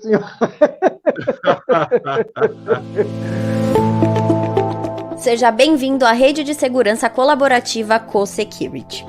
senhor. Seja bem-vindo à rede de segurança colaborativa Co-Security.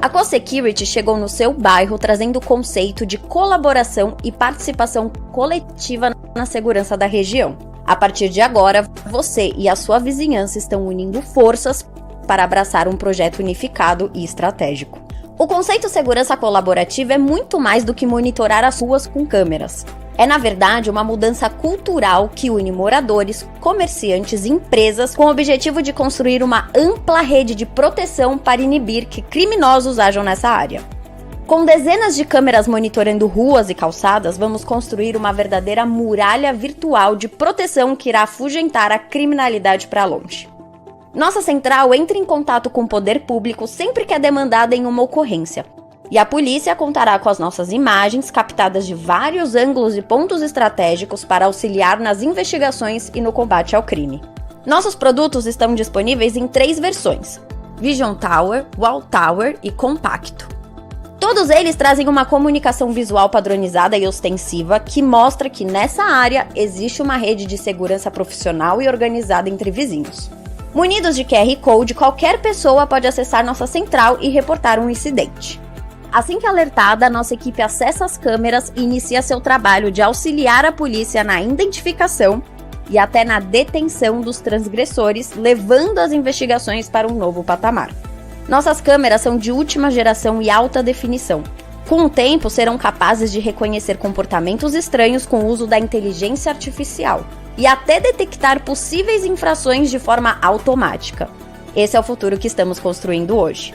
A Co-Security chegou no seu bairro trazendo o conceito de colaboração e participação coletiva na segurança da região. A partir de agora, você e a sua vizinhança estão unindo forças para abraçar um projeto unificado e estratégico. O conceito segurança colaborativa é muito mais do que monitorar as ruas com câmeras. É, na verdade, uma mudança cultural que une moradores, comerciantes e empresas com o objetivo de construir uma ampla rede de proteção para inibir que criminosos ajam nessa área. Com dezenas de câmeras monitorando ruas e calçadas, vamos construir uma verdadeira muralha virtual de proteção que irá afugentar a criminalidade para longe. Nossa central entra em contato com o poder público sempre que é demandada em uma ocorrência. E a polícia contará com as nossas imagens, captadas de vários ângulos e pontos estratégicos para auxiliar nas investigações e no combate ao crime. Nossos produtos estão disponíveis em 3 versões: Vision Tower, Wall Tower e Compacto. Todos eles trazem uma comunicação visual padronizada e ostensiva que mostra que nessa área existe uma rede de segurança profissional e organizada entre vizinhos. Munidos de QR Code, qualquer pessoa pode acessar nossa central e reportar um incidente. Assim que alertada, nossa equipe acessa as câmeras e inicia seu trabalho de auxiliar a polícia na identificação e até na detenção dos transgressores, levando as investigações para um novo patamar. Nossas câmeras são de última geração e alta definição. Com o tempo, serão capazes de reconhecer comportamentos estranhos com o uso da inteligência artificial e até detectar possíveis infrações de forma automática. Esse é o futuro que estamos construindo hoje.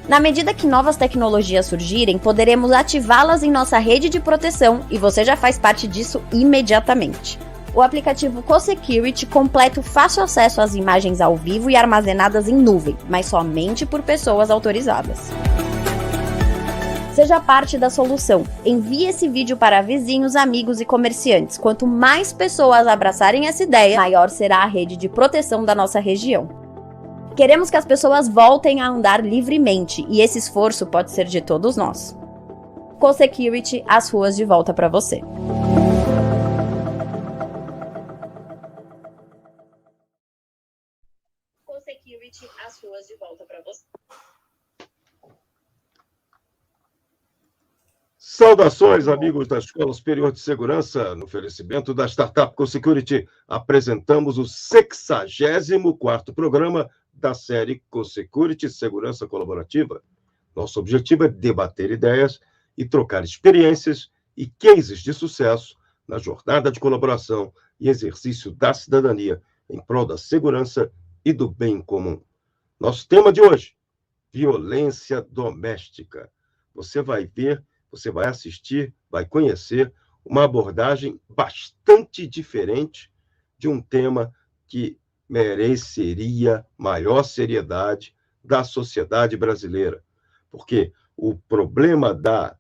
Na medida que novas tecnologias surgirem, poderemos ativá-las em nossa rede de proteção e você já faz parte disso imediatamente. O aplicativo Co-Security completa o fácil acesso às imagens ao vivo e armazenadas em nuvem, mas somente por pessoas autorizadas. Seja parte da solução. Envie esse vídeo para vizinhos, amigos e comerciantes. Quanto mais pessoas abraçarem essa ideia, maior será a rede de proteção da nossa região. Queremos que as pessoas voltem a andar livremente e esse esforço pode ser de todos nós. Co-Security, as ruas de volta para você. Co-Security, as ruas de volta para você. Saudações, amigos da Escola Superior de Segurança. No oferecimento da Startup Co-Security, apresentamos o 64º programa da série Co-Security Segurança Colaborativa. Nosso objetivo é debater ideias e trocar experiências e cases de sucesso na jornada de colaboração e exercício da cidadania em prol da segurança e do bem comum. Nosso tema de hoje, violência doméstica. Você vai ver, você vai assistir, vai conhecer uma abordagem bastante diferente de um tema que mereceria maior seriedade da sociedade brasileira. Porque o problema da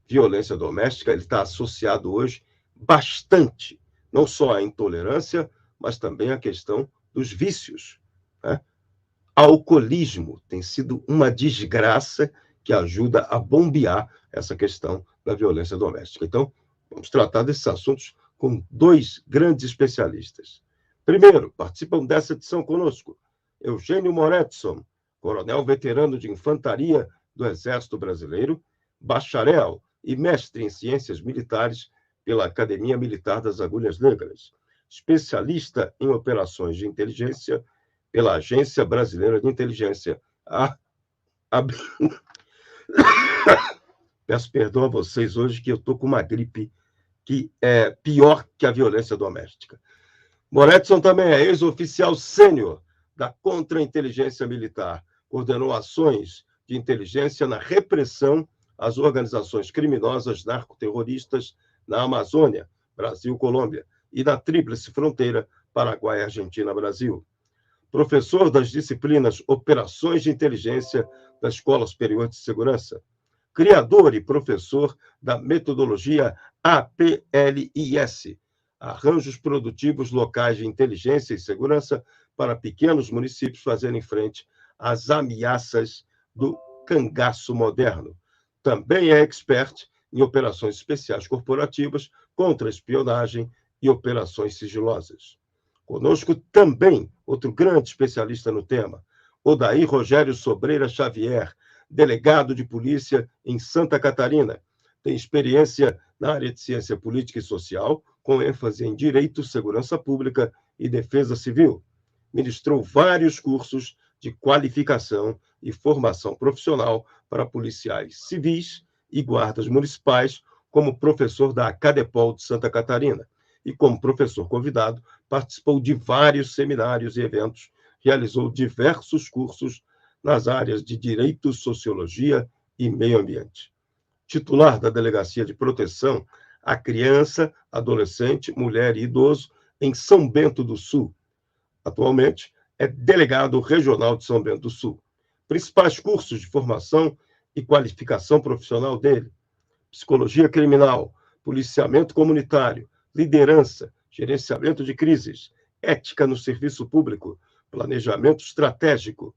violência doméstica ele está associado hoje bastante, não só à intolerância, mas também à questão dos vícios, né? Alcoolismo tem sido uma desgraça que ajuda a bombear essa questão da violência doméstica. Então, vamos tratar desses assuntos com 2 grandes especialistas. Primeiro, participam dessa edição conosco Eugênio Moretson, coronel veterano de infantaria do Exército Brasileiro, bacharel e mestre em ciências militares pela Academia Militar das Agulhas Negras, especialista em operações de inteligência pela Agência Brasileira de Inteligência, Peço perdão a vocês hoje que eu estou com uma gripe que é pior que a violência doméstica. Moretson também é ex-oficial sênior da Contra-Inteligência Militar. Coordenou ações de inteligência na repressão às organizações criminosas narcoterroristas na Amazônia, Brasil, Colômbia, e na tríplice fronteira Paraguai, Argentina, Brasil. Professor das disciplinas Operações de Inteligência da Escola Superior de Segurança. Criador e professor da metodologia APLIS, Arranjos Produtivos Locais de Inteligência e Segurança para pequenos municípios fazerem frente às ameaças do cangaço moderno. Também é expert em operações especiais corporativas, contra-espionagem e operações sigilosas. Conosco também outro grande especialista no tema, Odair Rogério Sobreira Xavier, delegado de polícia em Santa Catarina. Tem experiência na área de ciência política e social, com ênfase em direito, segurança pública e defesa civil. Ministrou vários cursos de qualificação e formação profissional para policiais civis e guardas municipais, como professor da Acadepol de Santa Catarina. E como professor convidado, participou de vários seminários e eventos, realizou diversos cursos nas áreas de Direito, Sociologia e Meio Ambiente. Titular da Delegacia de Proteção à Criança, Adolescente, Mulher e Idoso em São Bento do Sul. Atualmente, é delegado regional de São Bento do Sul. Principais cursos de formação e qualificação profissional dele: psicologia criminal, policiamento comunitário, liderança, gerenciamento de crises, ética no serviço público, planejamento estratégico,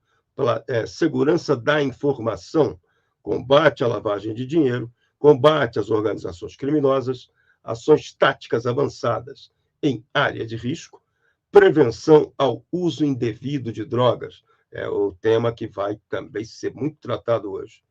segurança da informação, combate à lavagem de dinheiro, combate às organizações criminosas, ações táticas avançadas em área de risco, prevenção ao uso indevido de drogas. É o tema que vai também ser muito tratado hoje.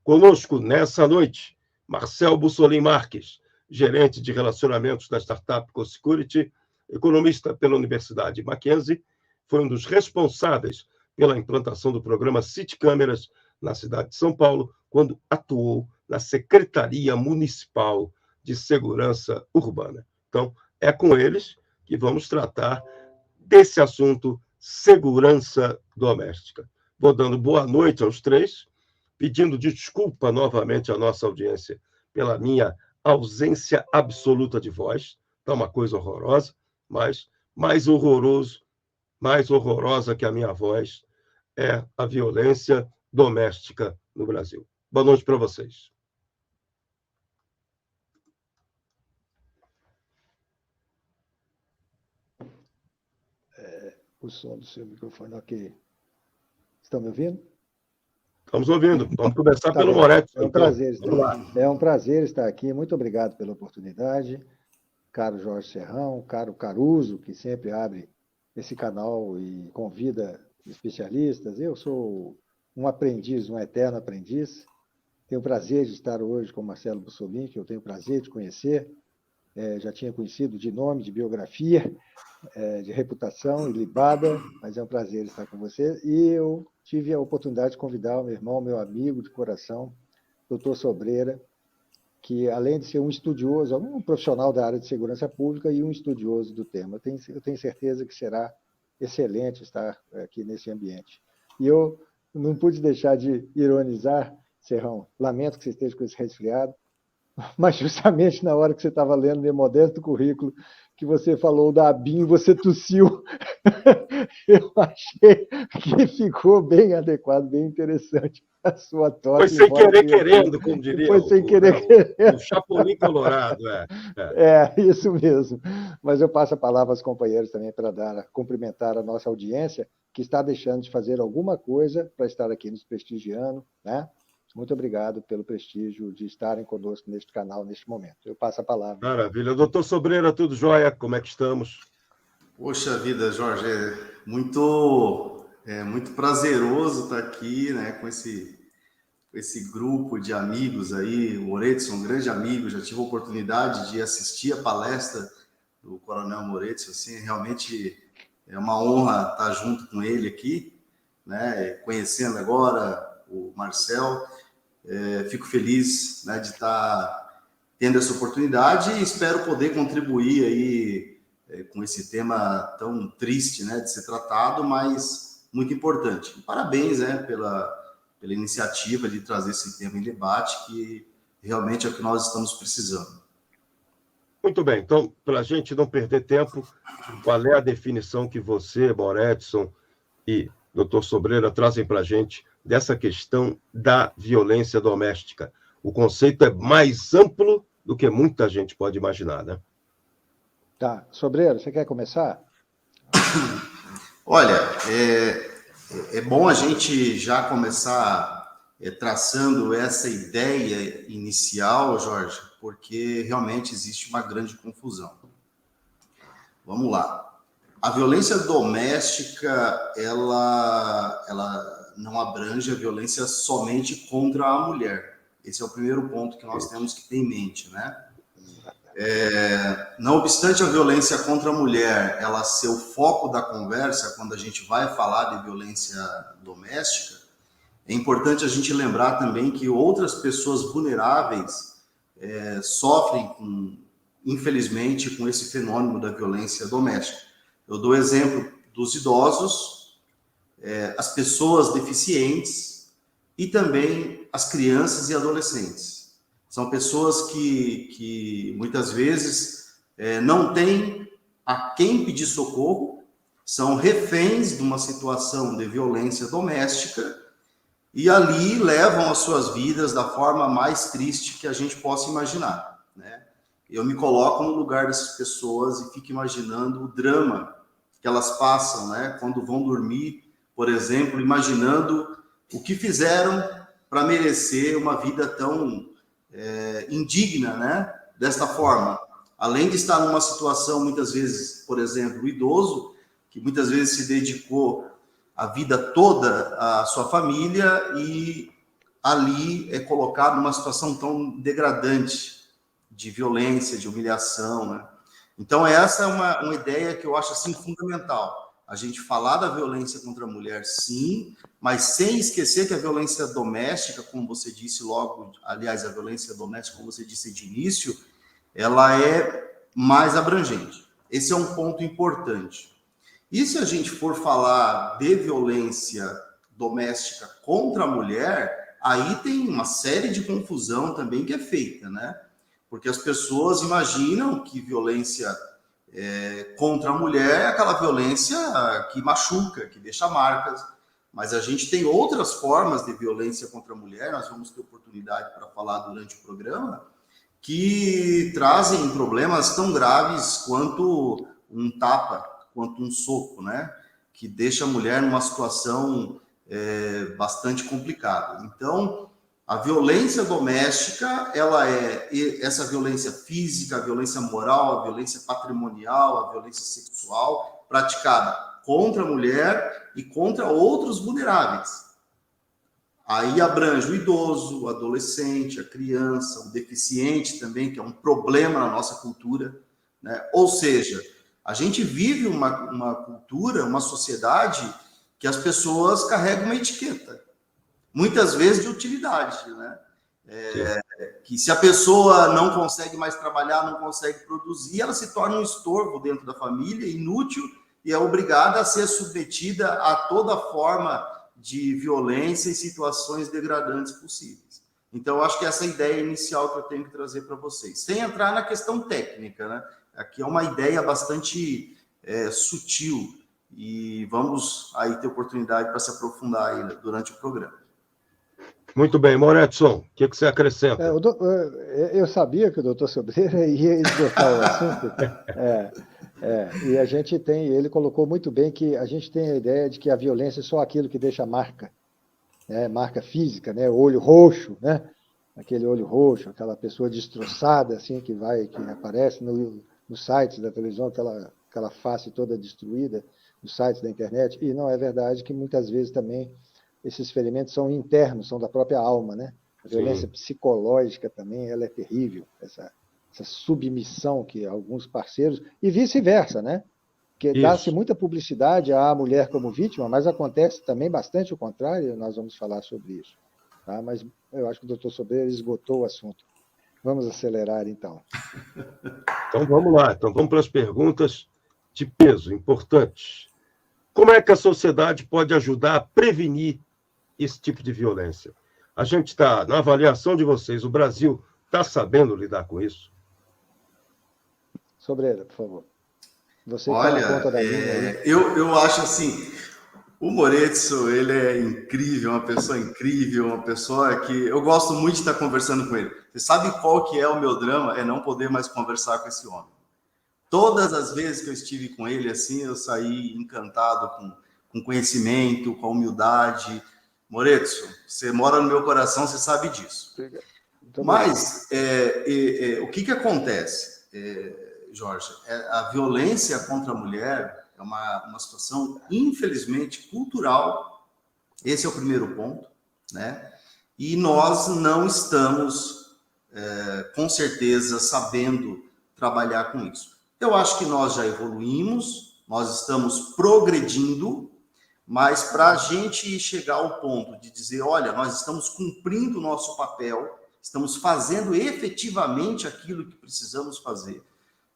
Conosco, nessa noite, Marcel Bussolin Marques, gerente de relacionamentos da startup CoSecurity, economista pela Universidade Mackenzie, foi um dos responsáveis pela implantação do programa City Câmeras na cidade de São Paulo, quando atuou na Secretaria Municipal de Segurança Urbana. Então, é com eles que vamos tratar desse assunto, segurança doméstica. Vou dando boa noite aos três, pedindo desculpa novamente à nossa audiência pela minha ausência absoluta de voz. Está uma coisa horrorosa, mas mais horrorosa que a minha voz é a violência doméstica no Brasil. Boa noite para vocês. O som do seu microfone, ok. Estão me ouvindo? Estamos ouvindo. Vamos começar pelo Moretti. É um prazer estar aqui. Muito obrigado pela oportunidade. Caro Jorge Serrão, caro Caruso, que sempre abre esse canal e convida especialistas. Eu sou um aprendiz, um eterno aprendiz. Tenho o prazer de estar hoje com Marcelo Bussolin, que eu tenho o prazer de conhecer. Já tinha conhecido de nome, de biografia, de reputação, ilibada, mas é um prazer estar com você. E eu tive a oportunidade de convidar o meu irmão, meu amigo de coração, doutor Sobreira, que, além de ser um estudioso, um profissional da área de segurança pública e um estudioso do tema, eu tenho certeza que será excelente estar aqui nesse ambiente. E eu não pude deixar de ironizar, Serrão, lamento que você esteja com esse resfriado, mas justamente na hora que você estava lendo meu modesto currículo, que você falou da ABIN, você tossiu. Eu achei que ficou bem adequado, bem interessante a sua tosse. Foi sem querer querendo, como diria. Foi sem querer querendo. O Chapolin Colorado, isso mesmo. Mas eu passo a palavra aos companheiros também para cumprimentar a nossa audiência, que está deixando de fazer alguma coisa para estar aqui nos prestigiando, né? Muito obrigado pelo prestígio de estarem conosco neste canal, neste momento. Eu passo a palavra. Maravilha. Doutor Sobreira, tudo jóia? Como é que estamos? Poxa vida, Jorge, muito prazeroso estar aqui, né, com esse grupo de amigos aí. O Moretti é um grande amigo, já tive a oportunidade de assistir a palestra do Coronel Moretti, assim, realmente é uma honra estar junto com ele aqui, né, conhecendo agora o Marcel. Fico feliz, né, de estar tendo essa oportunidade e espero poder contribuir aí com esse tema tão triste, né, de ser tratado, mas muito importante. Parabéns, né, pela iniciativa de trazer esse tema em debate, que realmente é o que nós estamos precisando. Muito bem, então, para a gente não perder tempo, qual é a definição que você, Moretson e Dr. Sobreira trazem para a gente dessa questão da violência doméstica? O conceito é mais amplo do que muita gente pode imaginar, né? Tá. Sobreira, você quer começar? Olha, é bom a gente já começar traçando essa ideia inicial, Jorge, porque realmente existe uma grande confusão. Vamos lá. A violência doméstica, ela não abrange a violência somente contra a mulher. Esse é o primeiro ponto que nós temos que ter em mente, né? Não obstante a violência contra a mulher ela ser o foco da conversa, quando a gente vai falar de violência doméstica, é importante a gente lembrar também que outras pessoas vulneráveis sofrem, infelizmente, com esse fenômeno da violência doméstica. Eu dou exemplo dos idosos, as pessoas deficientes e também as crianças e adolescentes. São pessoas que muitas vezes não têm a quem pedir socorro, são reféns de uma situação de violência doméstica e ali levam as suas vidas da forma mais triste que a gente possa imaginar, né? Eu me coloco no lugar dessas pessoas e fico imaginando o drama que elas passam, né? Quando vão dormir, por exemplo, imaginando o que fizeram para merecer uma vida tão indigna, né? Desta forma. Além de estar numa situação, muitas vezes, por exemplo, o idoso, que muitas vezes se dedicou a vida toda à sua família e ali é colocado numa situação tão degradante de violência, de humilhação, né? Então, essa é uma ideia que eu acho assim fundamental. A gente falar da violência contra a mulher, sim, mas sem esquecer que a violência doméstica, como você disse logo, aliás, a violência doméstica, como você disse de início, ela é mais abrangente. Esse é um ponto importante. E se a gente for falar de violência doméstica contra a mulher, aí tem uma série de confusão também que é feita, né? Porque as pessoas imaginam que violência contra a mulher é aquela violência que machuca, que deixa marcas, mas a gente tem outras formas de violência contra a mulher, nós vamos ter oportunidade para falar durante o programa, que trazem problemas tão graves quanto um tapa, quanto um soco, né? Que deixa a mulher numa situação bastante complicada. Então, a violência doméstica, ela é essa violência física, a violência moral, a violência patrimonial, a violência sexual, praticada contra a mulher e contra outros vulneráveis. Aí abrange o idoso, o adolescente, a criança, o deficiente também, que é um problema na nossa cultura, né? Ou seja, a gente vive uma cultura, uma sociedade que as pessoas carregam uma etiqueta, muitas vezes de utilidade, né? Que se a pessoa não consegue mais trabalhar, não consegue produzir, ela se torna um estorvo dentro da família, inútil, e é obrigada a ser submetida a toda forma de violência e situações degradantes possíveis. Então, eu acho que essa é a ideia inicial que eu tenho que trazer para vocês. Sem entrar na questão técnica, né? Aqui é uma ideia bastante sutil e vamos aí ter oportunidade para se aprofundar aí durante o programa. Muito bem, Moretson, o que você acrescenta? Eu sabia que o doutor Sobreira ia esgotar o assunto. E a gente tem, ele colocou muito bem que a gente tem a ideia de que a violência é só aquilo que deixa marca, né? Marca física, né? Olho roxo, né? Aquele olho roxo, aquela pessoa destroçada, assim, que aparece nos sites da televisão, aquela face toda destruída, nos sites da internet. E não é verdade que muitas vezes também esses ferimentos são internos, são da própria alma, né? A violência psicológica também, ela é terrível, essa submissão que alguns parceiros, e vice-versa, né? Que dá-se muita publicidade à mulher como vítima, mas acontece também bastante o contrário, nós vamos falar sobre isso. Tá? Mas eu acho que o doutor Sobreira esgotou o assunto. Vamos acelerar, então. Então, vamos lá. Então, vamos para as perguntas de peso, importantes. Como é que a sociedade pode ajudar a prevenir esse tipo de violência? A gente está, na avaliação de vocês, o Brasil está sabendo lidar com isso? Sobreira, por favor. Você Olha, está na ponta da linha. Eu acho assim, o Moretson, ele é incrível, uma pessoa que eu gosto muito de estar conversando com ele. Você sabe qual que é o meu drama? É não poder mais conversar com esse homem. Todas as vezes que eu estive com ele, assim, eu saí encantado com conhecimento, com humildade. Moretson, você mora no meu coração, você sabe disso. Mas o que acontece, Jorge? A violência contra a mulher é uma situação, infelizmente, cultural. Esse é o primeiro ponto, né? E nós não estamos, com certeza, sabendo trabalhar com isso. Eu acho que nós já evoluímos, nós estamos progredindo, mas para a gente chegar ao ponto de dizer, olha, nós estamos cumprindo o nosso papel, estamos fazendo efetivamente aquilo que precisamos fazer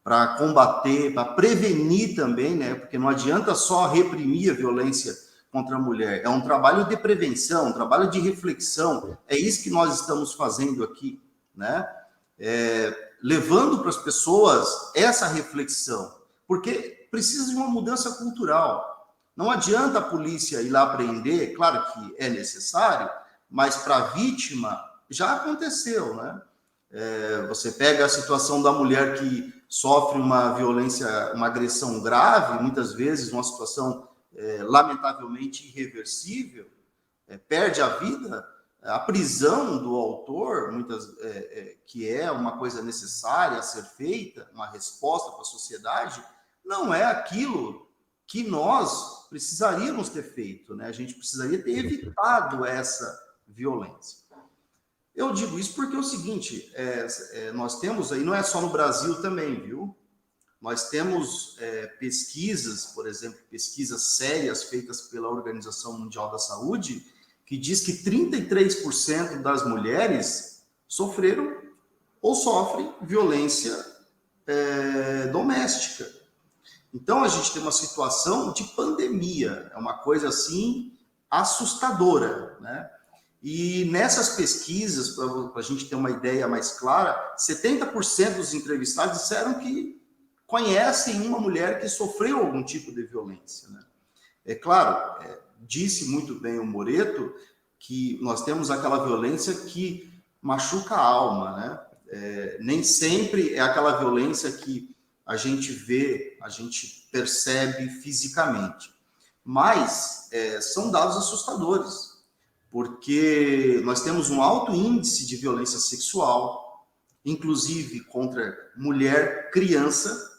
para combater, para prevenir também, né? Porque não adianta só reprimir a violência contra a mulher, é um trabalho de prevenção, um trabalho de reflexão, é isso que nós estamos fazendo aqui, né? Levando para as pessoas essa reflexão, porque precisa de uma mudança cultural. Não adianta a polícia ir lá prender, claro que é necessário, mas para a vítima já aconteceu, né? Você pega a situação da mulher que sofre uma violência, uma agressão grave, muitas vezes uma situação lamentavelmente irreversível, perde a vida, a prisão do autor, que é uma coisa necessária a ser feita, uma resposta para a sociedade, não é aquilo que nós precisaríamos ter feito, né? A gente precisaria ter evitado essa violência. Eu digo isso porque é o seguinte, nós temos aí, não é só no Brasil também, viu? Nós temos pesquisas, por exemplo, pesquisas sérias feitas pela Organização Mundial da Saúde, que diz que 33% das mulheres sofreram ou sofrem violência doméstica. Então, a gente tem uma situação de pandemia, é uma coisa assim assustadora, né? E nessas pesquisas, para a gente ter uma ideia mais clara, 70% dos entrevistados disseram que conhecem uma mulher que sofreu algum tipo de violência, né? É claro, disse muito bem o Moreto que nós temos aquela violência que machuca a alma, né? Nem sempre é aquela violência que a gente vê, a gente percebe fisicamente. Mas são dados assustadores, porque nós temos um alto índice de violência sexual, inclusive contra mulher, criança,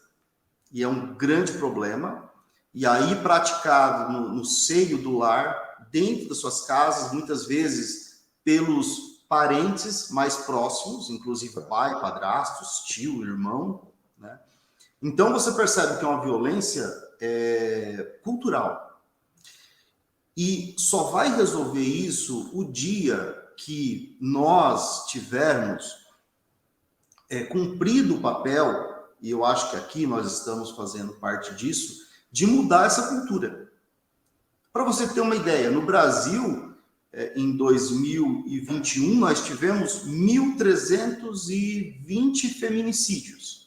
e é um grande problema, e aí praticado no seio do lar, dentro das suas casas, muitas vezes pelos parentes mais próximos, inclusive pai, padrastos, tio, irmão, né? Então você percebe que é uma violência cultural. E só vai resolver isso o dia que nós tivermos cumprido o papel, e eu acho que aqui nós estamos fazendo parte disso, de mudar essa cultura. Para você ter uma ideia, no Brasil, em 2021, nós tivemos 1.320 feminicídios.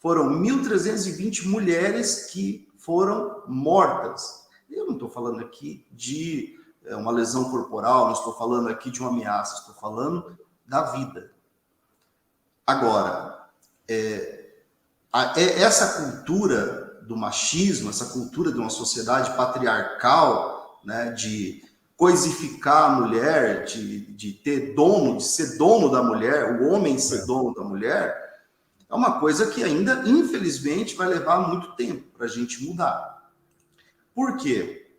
Foram 1.320 mulheres que foram mortas. Eu não estou falando aqui de uma lesão corporal, não estou falando aqui de uma ameaça, estou falando da vida. Agora, essa cultura do machismo, essa cultura de uma sociedade patriarcal, né, de coisificar a mulher, de ter dono, de ser dono da mulher, o homem ser dono da mulher, é uma coisa que ainda, infelizmente, vai levar muito tempo para a gente mudar. Por quê?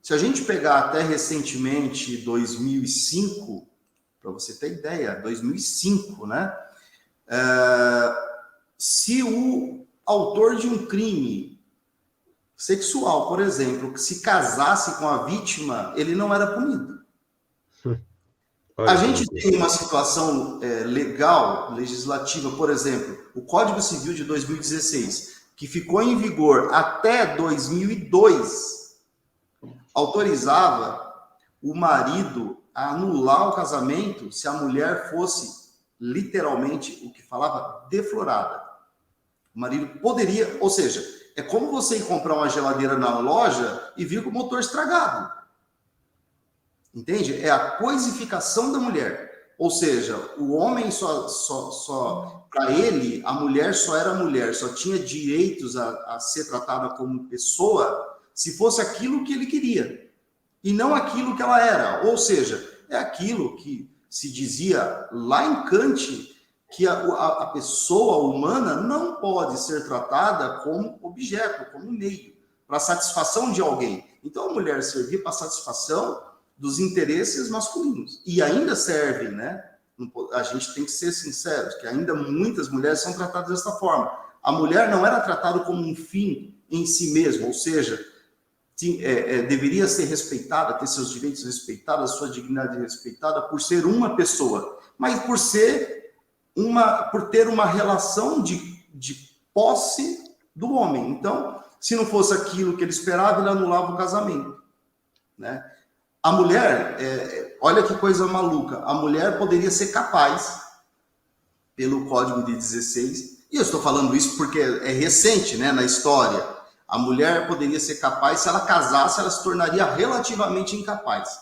Se a gente pegar até recentemente 2005, para você ter ideia, 2005, né? Se o autor de um crime sexual, por exemplo, que se casasse com a vítima, ele não era punido. A gente tem uma situação legal, legislativa, por exemplo, o Código Civil de 2016, que ficou em vigor até 2002, autorizava o marido a anular o casamento se a mulher fosse, literalmente, o que falava, deflorada. O marido poderia, ou seja, é como você ir comprar uma geladeira na loja e vir com o motor estragado. Entende? É a coisificação da mulher. Ou seja, o homem para ele, a mulher só era mulher, só tinha direitos a ser tratada como pessoa se fosse aquilo que ele queria. e não aquilo que ela era. Ou seja, é aquilo que se dizia lá em Kant, que a pessoa humana não pode ser tratada como objeto, como meio, para satisfação de alguém. Então, a mulher servia para satisfação dos interesses masculinos. E ainda serve, né? A gente tem que ser sinceros, que ainda muitas mulheres são tratadas dessa forma. A mulher não era tratada como um fim em si mesmo, ou seja, deveria ser respeitada, ter seus direitos respeitados, a sua dignidade respeitada por ser uma pessoa, mas por ter uma relação de posse do homem. Então, se não fosse aquilo que ele esperava, ele anulava o casamento, né? A mulher, olha que coisa maluca, a mulher poderia ser capaz, pelo Código de 16, e eu estou falando isso porque é recente, né, na história, a mulher poderia ser capaz, se ela casasse, ela se tornaria relativamente incapaz.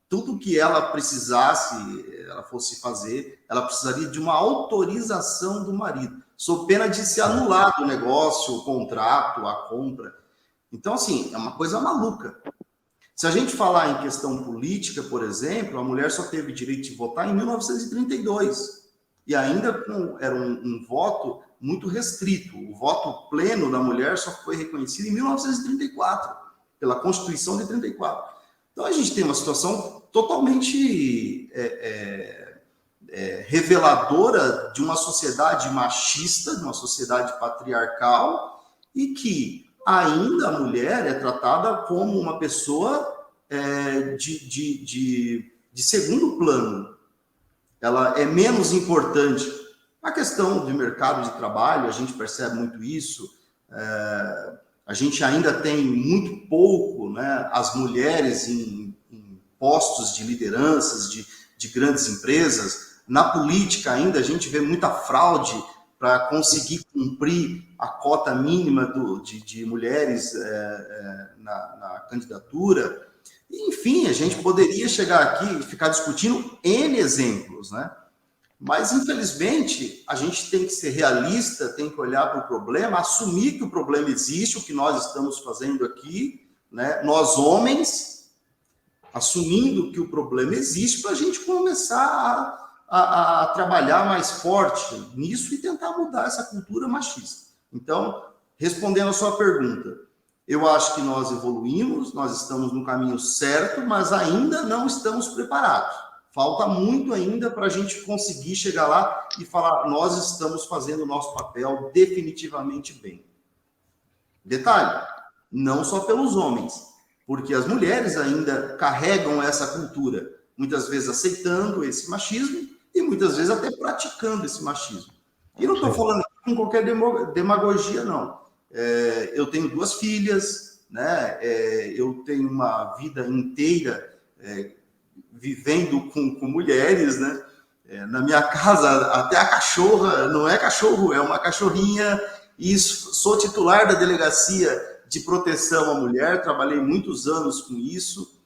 Tudo que ela precisasse, ela fosse fazer, ela precisaria de uma autorização do marido, sob pena de se anular do negócio, o contrato, a compra. Então, assim, é uma coisa maluca. Se a gente falar em questão política, por exemplo, a mulher só teve direito de votar em 1932. E ainda era um voto muito restrito. O voto pleno da mulher só foi reconhecido em 1934, pela Constituição de 34. Então, a gente tem uma situação totalmente reveladora de uma sociedade machista, de uma sociedade patriarcal, e que ainda a mulher é tratada como uma pessoa de segundo plano. Ela é menos importante. A questão do mercado de trabalho, a gente percebe muito isso. A gente ainda tem muito pouco, né, as mulheres em postos de lideranças de grandes empresas. Na política ainda a gente vê muita fraude para conseguir cumprir a cota mínima de mulheres na candidatura. Enfim, a gente poderia chegar aqui e ficar discutindo N exemplos, né? Mas, infelizmente, a gente tem que ser realista, tem que olhar para o problema, assumir que o problema existe, o que nós estamos fazendo aqui, né? Nós, homens, assumindo que o problema existe, para a gente começar a trabalhar mais forte nisso e tentar mudar essa cultura machista. Então, respondendo a sua pergunta, eu acho que nós evoluímos, nós estamos no caminho certo, mas ainda não estamos preparados. Falta muito ainda para a gente conseguir chegar lá e falar, nós estamos fazendo o nosso papel definitivamente bem. Detalhe, não só pelos homens, porque as mulheres ainda carregam essa cultura, muitas vezes aceitando esse machismo e muitas vezes até praticando esse machismo. E não estou falando com qualquer demagogia, não. Eu tenho 2 filhas, né? Eu tenho uma vida inteira vivendo com mulheres, né? Na minha casa, até a cachorra, não é cachorro, é uma cachorrinha, e sou titular da Delegacia de Proteção à Mulher, trabalhei muitos anos com isso,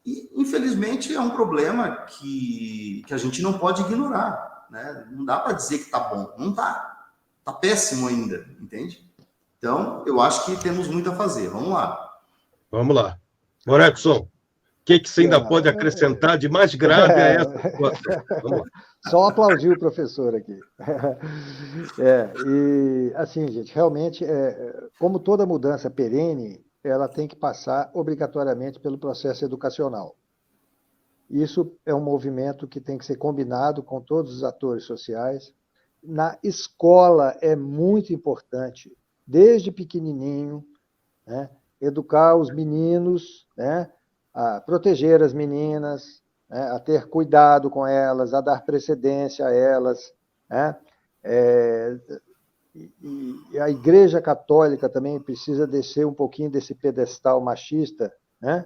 e infelizmente é um problema que a gente não pode ignorar, né? Não dá para dizer que está bom, não está. Está péssimo ainda, entende? Então, eu acho que temos muito a fazer. Vamos lá. Vamos lá. Morexon, o que você ainda pode acrescentar de mais grave a essa situação? Vamos lá. Só aplaudir o professor aqui. E assim, gente, realmente, como toda mudança perene, ela tem que passar obrigatoriamente pelo processo educacional. Isso é um movimento que tem que ser combinado com todos os atores sociais. Na escola é muito importante, desde pequenininho, né, educar os meninos, né, a proteger as meninas, né, a ter cuidado com elas, a dar precedência a elas, né, e a Igreja Católica também precisa descer um pouquinho desse pedestal machista, né?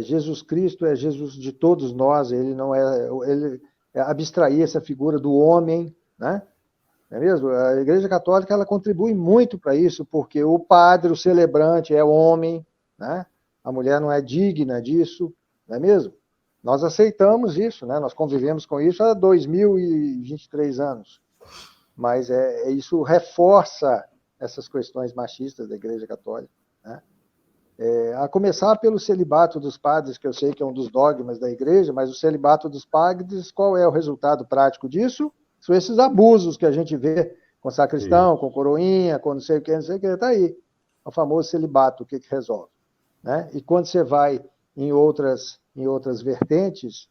Jesus Cristo é Jesus de todos nós, ele não ele abstrair essa figura do homem, né? Não é mesmo? A Igreja Católica ela contribui muito para isso, porque o padre, o celebrante é homem, né? A mulher não é digna disso, não é mesmo? Nós aceitamos isso, né? Nós convivemos com isso há 2023 anos. Mas isso reforça essas questões machistas da Igreja Católica, né? A começar pelo celibato dos padres, que eu sei que é um dos dogmas da igreja, mas o celibato dos padres, qual é o resultado prático disso? São esses abusos que a gente vê com sacristão, com coroinha, com não sei o que, está aí. O famoso celibato, o que resolve? Né? E quando você vai em outras vertentes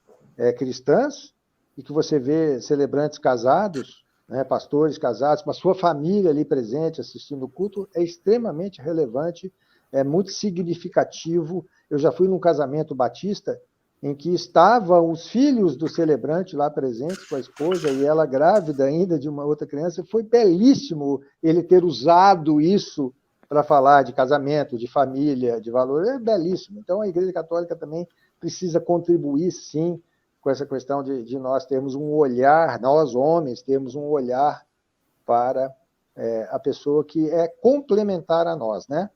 cristãs, e que você vê celebrantes casados, né, pastores casados, com a sua família ali presente, assistindo o culto, é extremamente relevante, é muito significativo. Eu já fui num casamento batista em que estavam os filhos do celebrante lá presentes com a esposa e ela grávida ainda de uma outra criança. Foi belíssimo ele ter usado isso para falar de casamento, de família, de valor. É belíssimo. Então, a Igreja Católica também precisa contribuir, sim, com essa questão de nós termos um olhar, nós homens temos um olhar para a pessoa que é complementar a nós, né?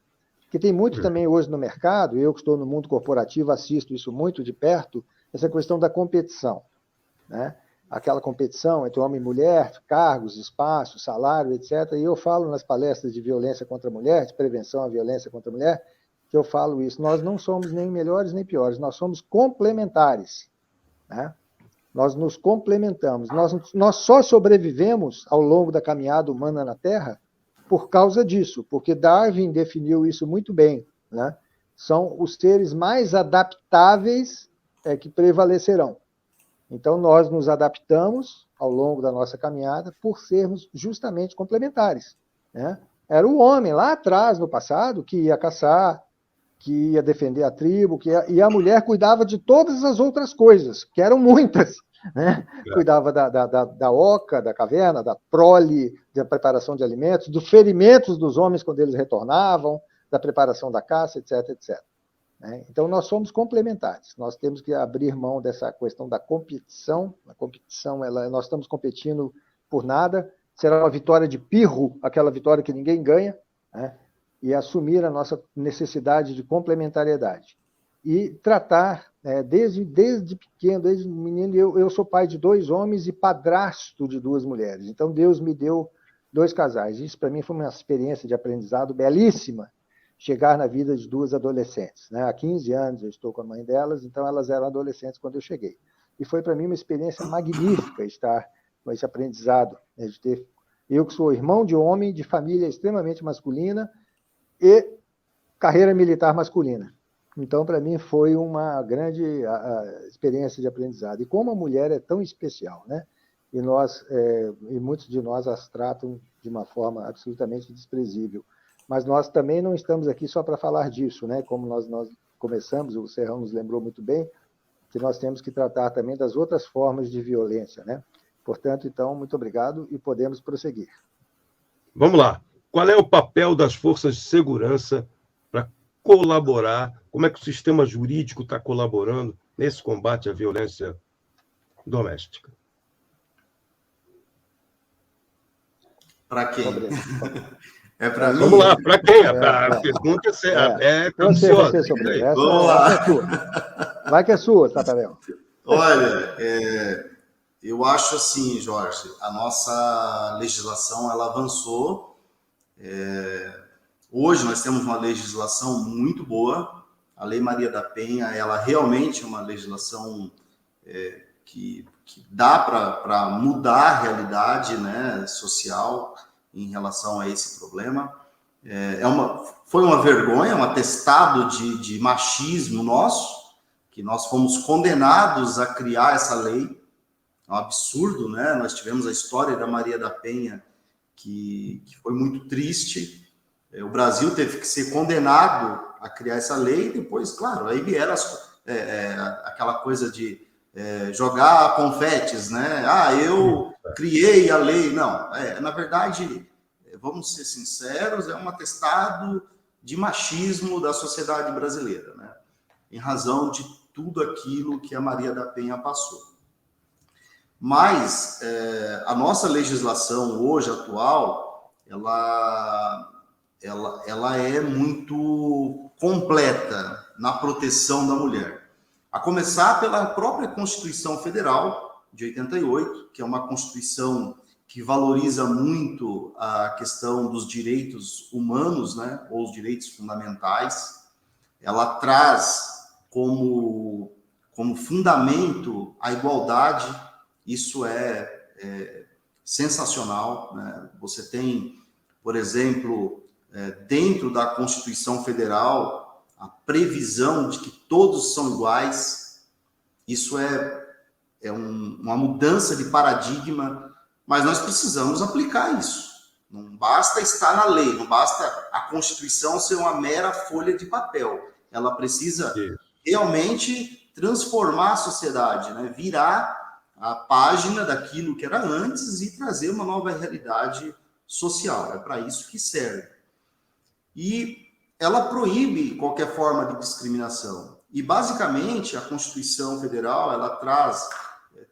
Que tem muito também hoje no mercado, eu que estou no mundo corporativo assisto isso muito de perto, essa questão da competição, né? Aquela competição entre homem e mulher, cargos, espaços, salário, etc. E eu falo nas palestras de violência contra a mulher, de prevenção à violência contra a mulher, que eu falo isso, nós não somos nem melhores nem piores, nós somos complementares, né? Nós nos complementamos, nós só sobrevivemos ao longo da caminhada humana na Terra por causa disso, porque Darwin definiu isso muito bem, né? São os seres mais adaptáveis que prevalecerão. Então, nós nos adaptamos ao longo da nossa caminhada por sermos justamente complementares, né? Era o homem lá atrás, no passado, que ia caçar, que ia defender a tribo, e a mulher cuidava de todas as outras coisas, que eram muitas, né? Cuidava da oca, da caverna, da prole, da preparação de alimentos, dos ferimentos dos homens quando eles retornavam, da preparação da caça, etc, etc. Né? Então, nós somos complementares. Nós temos que abrir mão dessa questão da competição. A competição, nós estamos competindo por nada. Será uma vitória de pirro, aquela vitória que ninguém ganha, né? E assumir a nossa necessidade de complementariedade. E tratar, desde pequeno, desde menino, eu sou pai de 2 homens e padrasto de 2 mulheres. Então, Deus me deu 2 casais. Isso, para mim, foi uma experiência de aprendizado belíssima, chegar na vida de 2 adolescentes, né? Há 15 anos eu estou com a mãe delas, então elas eram adolescentes quando eu cheguei. E foi, para mim, uma experiência magnífica estar com esse aprendizado, né? De ter, eu que sou irmão de homem, de família extremamente masculina, e carreira militar masculina. Então, para mim, foi uma grande experiência de aprendizado. E como a mulher é tão especial, né? E muitos de nós as tratam de uma forma absolutamente desprezível. Mas nós também não estamos aqui só para falar disso, né? Como nós começamos, o Serrão nos lembrou muito bem, que nós temos que tratar também das outras formas de violência, né? Portanto, então, muito obrigado e podemos prosseguir. Vamos lá. Qual é o papel das forças de segurança para colaborar? Como é que o sistema jurídico está colaborando nesse combate à violência doméstica? Para quem? É para mim? Vamos lá, para quem? A pergunta é capciosa. Vamos lá. Vai que é sua, Tatarel. Olha, eu acho assim, Jorge, a nossa legislação ela avançou. Hoje nós temos uma legislação muito boa. A Lei Maria da Penha, ela realmente é uma legislação que dá para mudar a realidade, né, social em relação a esse problema. Foi uma vergonha, um atestado de machismo nosso, que nós fomos condenados a criar essa lei. É um absurdo, né? Nós tivemos a história da Maria da Penha, que foi muito triste. O Brasil teve que ser condenado a criar essa lei, e depois, claro, aí vieram aquela coisa de jogar confetes, né? Eu criei a lei. Não, na verdade, vamos ser sinceros, é um atestado de machismo da sociedade brasileira, né? Em razão de tudo aquilo que a Maria da Penha passou. Mas a nossa legislação hoje, atual, ela é muito completa na proteção da mulher. A começar pela própria Constituição Federal de 88, que é uma Constituição que valoriza muito a questão dos direitos humanos, né, ou os direitos fundamentais. ela traz como fundamento a igualdade. Isso é sensacional, né? Você tem, por exemplo, dentro da Constituição Federal, a previsão de que todos são iguais. Isso é uma mudança de paradigma, mas nós precisamos aplicar isso. Não basta estar na lei, não basta a Constituição ser uma mera folha de papel. Ela precisa realmente transformar a sociedade, né? Virar a página daquilo que era antes e trazer uma nova realidade social. É para isso que serve. E ela proíbe qualquer forma de discriminação. E, basicamente, a Constituição Federal ela traz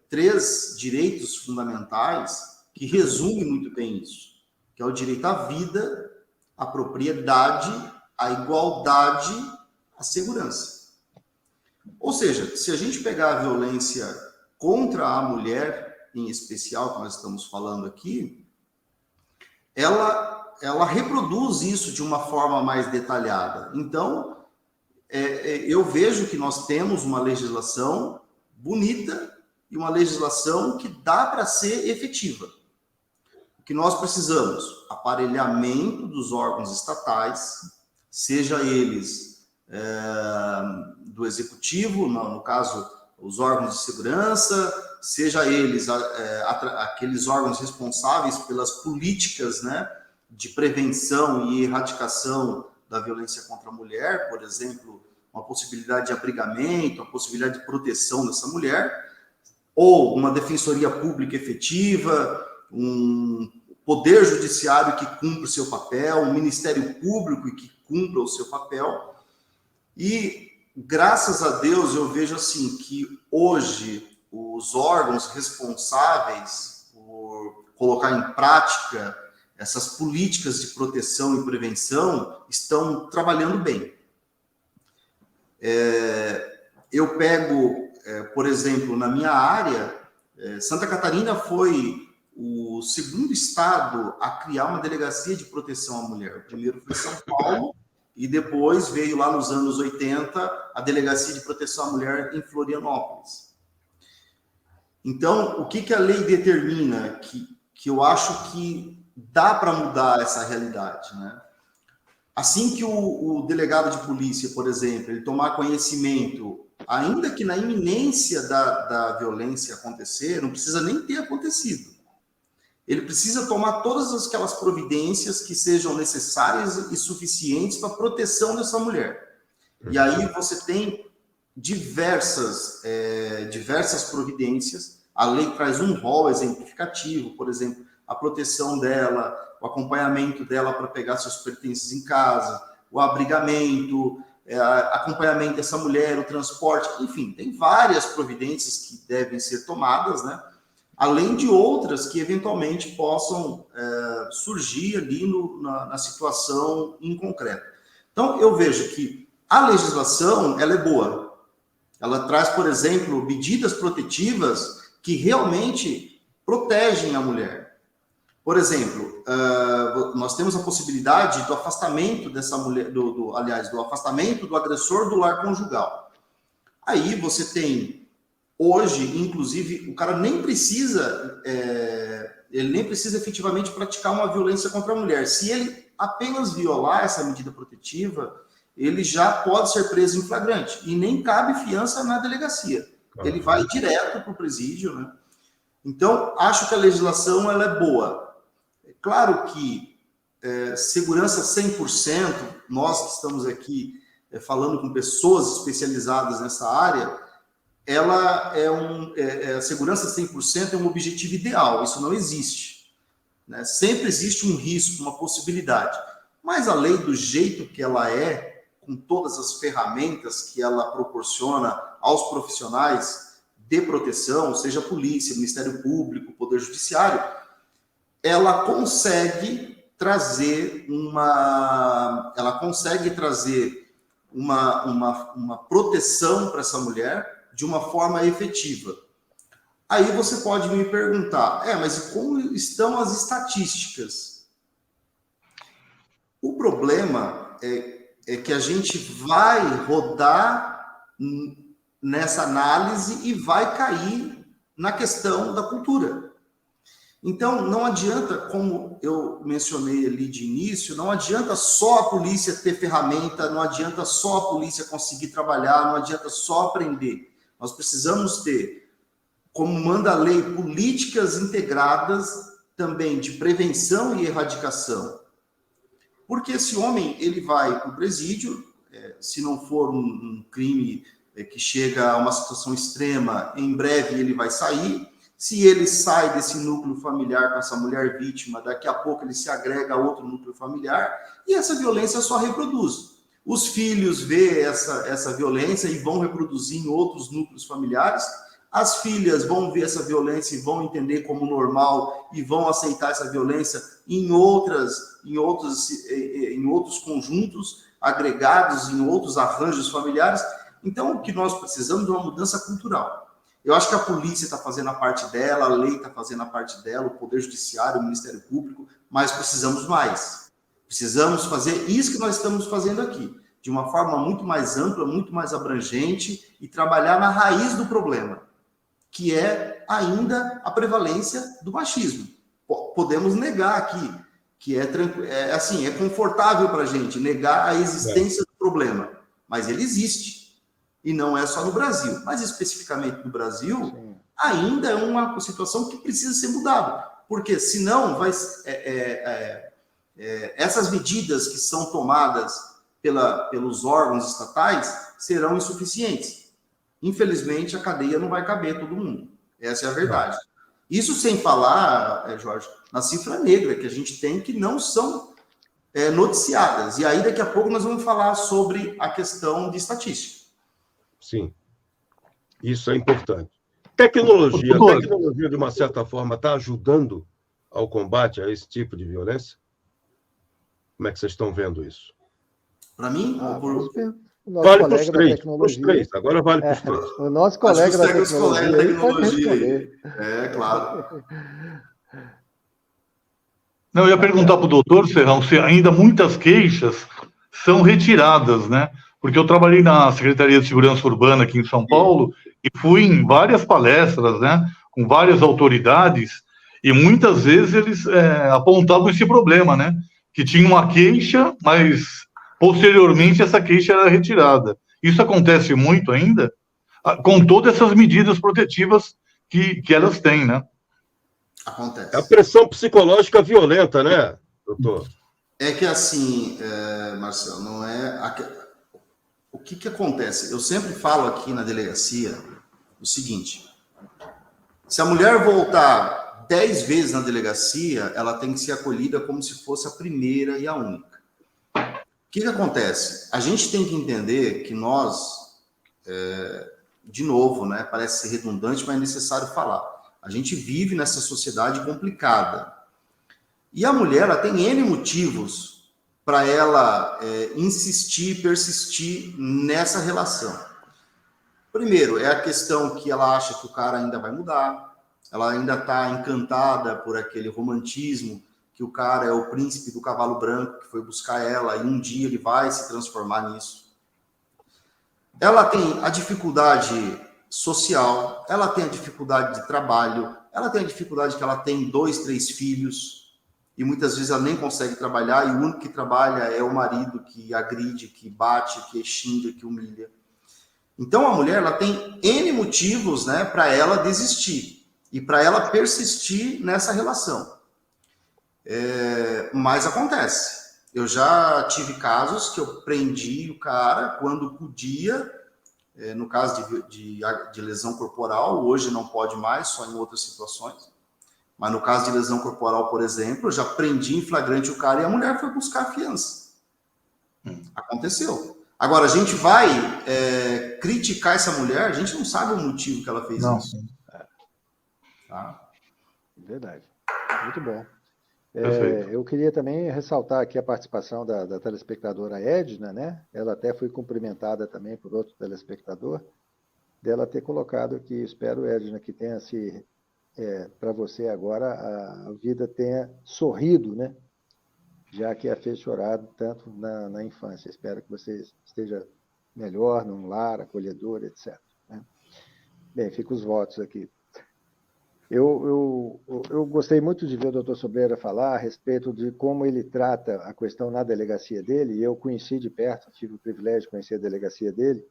3 direitos fundamentais que resumem muito bem isso, que é o direito à vida, à propriedade, à igualdade, à segurança. Ou seja, se a gente pegar a violência contra a mulher, em especial, que nós estamos falando aqui, ela reproduz isso de uma forma mais detalhada. Então, eu vejo que nós temos uma legislação bonita e uma legislação que dá para ser efetiva. O que nós precisamos? Aparelhamento dos órgãos estatais, seja eles do executivo, no caso, os órgãos de segurança, seja eles aqueles órgãos responsáveis pelas políticas, né, de prevenção e erradicação da violência contra a mulher, por exemplo, uma possibilidade de abrigamento, uma possibilidade de proteção dessa mulher, ou uma defensoria pública efetiva, um poder judiciário que cumpra o seu papel, um ministério público que cumpra o seu papel. E, graças a Deus, eu vejo assim que hoje os órgãos responsáveis por colocar em prática essas políticas de proteção e prevenção estão trabalhando bem. Eu pego, por exemplo, na minha área, Santa Catarina foi o segundo estado a criar uma delegacia de proteção à mulher. O primeiro foi São Paulo, e depois veio lá nos anos 80 a delegacia de proteção à mulher em Florianópolis. Então, o que a lei determina, que eu acho que dá para mudar essa realidade, né? Assim que o delegado de polícia, por exemplo, ele tomar conhecimento, ainda que na iminência da violência acontecer, não precisa nem ter acontecido. Ele precisa tomar todas aquelas providências que sejam necessárias e suficientes para a proteção dessa mulher. E aí você tem diversas providências. A lei traz um rol exemplificativo, por exemplo, a proteção dela, o acompanhamento dela para pegar seus pertences em casa, o abrigamento, acompanhamento dessa mulher, o transporte, enfim, tem várias providências que devem ser tomadas, né? Além de outras que eventualmente possam surgir ali na situação em concreto. Então, eu vejo que a legislação ela é boa. Ela traz, por exemplo, medidas protetivas que realmente protegem a mulher. Por exemplo, nós temos a possibilidade do afastamento dessa mulher, do afastamento do agressor do lar conjugal. Aí você tem hoje, inclusive, o cara nem precisa, ele nem precisa efetivamente praticar uma violência contra a mulher. Se ele apenas violar essa medida protetiva, ele já pode ser preso em flagrante. E nem cabe fiança na delegacia. Ele vai direto para o presídio, né? Então, acho que a legislação ela é boa. É claro que segurança 100%, nós que estamos aqui falando com pessoas especializadas nessa área, ela a segurança 100% é um objetivo ideal, isso não existe, né? Sempre existe um risco, uma possibilidade, mas a lei do jeito que ela com todas as ferramentas que ela proporciona aos profissionais de proteção, seja polícia, Ministério Público, Poder Judiciário, ela consegue trazer uma proteção para essa mulher de uma forma efetiva. Aí você pode me perguntar, mas como estão as estatísticas? O problema é é que a gente vai rodar nessa análise e vai cair na questão da cultura. Então, não adianta, como eu mencionei ali de início, não adianta só a polícia ter ferramenta, não adianta só a polícia conseguir trabalhar, não adianta só aprender. Nós precisamos ter, como manda a lei, políticas integradas também de prevenção e erradicação. Porque esse homem, ele vai para o presídio, se não for um crime que chega a uma situação extrema, em breve ele vai sair. Se ele sai desse núcleo familiar com essa mulher vítima, daqui a pouco ele se agrega a outro núcleo familiar e essa violência só reproduz. Os filhos vê essa violência e vão reproduzir em outros núcleos familiares. As filhas vão ver essa violência e vão entender como normal e vão aceitar essa violência em outros conjuntos agregados, em outros arranjos familiares. Então, o que nós precisamos é uma mudança cultural. Eu acho que a polícia está fazendo a parte dela, a lei está fazendo a parte dela, o Poder Judiciário, o Ministério Público, mas precisamos mais. Precisamos fazer isso que nós estamos fazendo aqui, de uma forma muito mais ampla, muito mais abrangente e trabalhar na raiz do problema, que é ainda a prevalência do machismo. Podemos negar aqui, que é confortável para a gente negar a existência do problema, mas ele existe. E não é só no Brasil, mas especificamente no Brasil, sim, ainda é uma situação que precisa ser mudada, porque senão essas medidas que são tomadas pelos órgãos estatais serão insuficientes. Infelizmente, a cadeia não vai caber todo mundo. Essa é a verdade. Isso sem falar, Jorge, na cifra negra que a gente tem, que não são noticiadas. E aí, daqui a pouco, nós vamos falar sobre a questão de estatística. Sim, isso é importante. Tecnologia, de uma certa forma, está ajudando ao combate a esse tipo de violência? Como é que vocês estão vendo isso? Para mim, vale para os três. Agora vale para os três. O nosso colega da tecnologia. Claro. Não, eu ia perguntar para o doutor Serrão se ainda muitas queixas são retiradas, né? Porque eu trabalhei na Secretaria de Segurança Urbana aqui em São Paulo e fui em várias palestras, né, com várias autoridades, e muitas vezes eles apontavam esse problema, né, que tinha uma queixa, mas posteriormente essa queixa era retirada. Isso acontece muito ainda, com todas essas medidas protetivas que elas têm, né? Acontece. A pressão psicológica violenta, né, doutor? É que assim, Marcelo, não é... O que acontece? Eu sempre falo aqui na delegacia o seguinte: se a mulher voltar 10 vezes na delegacia, ela tem que ser acolhida como se fosse a primeira e a única. O que acontece? A gente tem que entender que nós, de novo, né, parece ser redundante, mas é necessário falar. A gente vive nessa sociedade complicada. E a mulher, ela tem N motivos para ela insistir, persistir nessa relação. Primeiro, é a questão que ela acha que o cara ainda vai mudar, ela ainda está encantada por aquele romantismo, que o cara é o príncipe do cavalo branco que foi buscar ela e um dia ele vai se transformar nisso. Ela tem a dificuldade social, ela tem a dificuldade de trabalho, ela tem a dificuldade que ela tem 2, 3 filhos, e muitas vezes ela nem consegue trabalhar, e o único que trabalha é o marido que agride, que bate, que xinga, que humilha. Então, a mulher, ela tem N motivos, né, para ela desistir e para ela persistir nessa relação. Mas acontece. Eu já tive casos que eu prendi o cara quando podia, no caso de lesão corporal, hoje não pode mais, só em outras situações. Mas no caso de lesão corporal, por exemplo, eu já prendi em flagrante o cara e a mulher foi buscar a fiança. Aconteceu. Agora, a gente vai criticar essa mulher, a gente não sabe o motivo que ela fez isso. Tá? Verdade. Muito bom. Eu queria também ressaltar aqui a participação da telespectadora Edna, né? Ela até foi cumprimentada também por outro telespectador, dela ter colocado aqui, espero, Edna, que tenha para você agora a vida tenha sorrido, né? já que a fez chorar tanto na infância. Espero que você esteja melhor num lar, acolhedor, etc. Né? Bem, ficam os votos aqui. Eu gostei muito de ver o doutor Sobreira falar a respeito de como ele trata a questão na delegacia dele, e eu conheci de perto, tive o privilégio de conhecer a delegacia dele,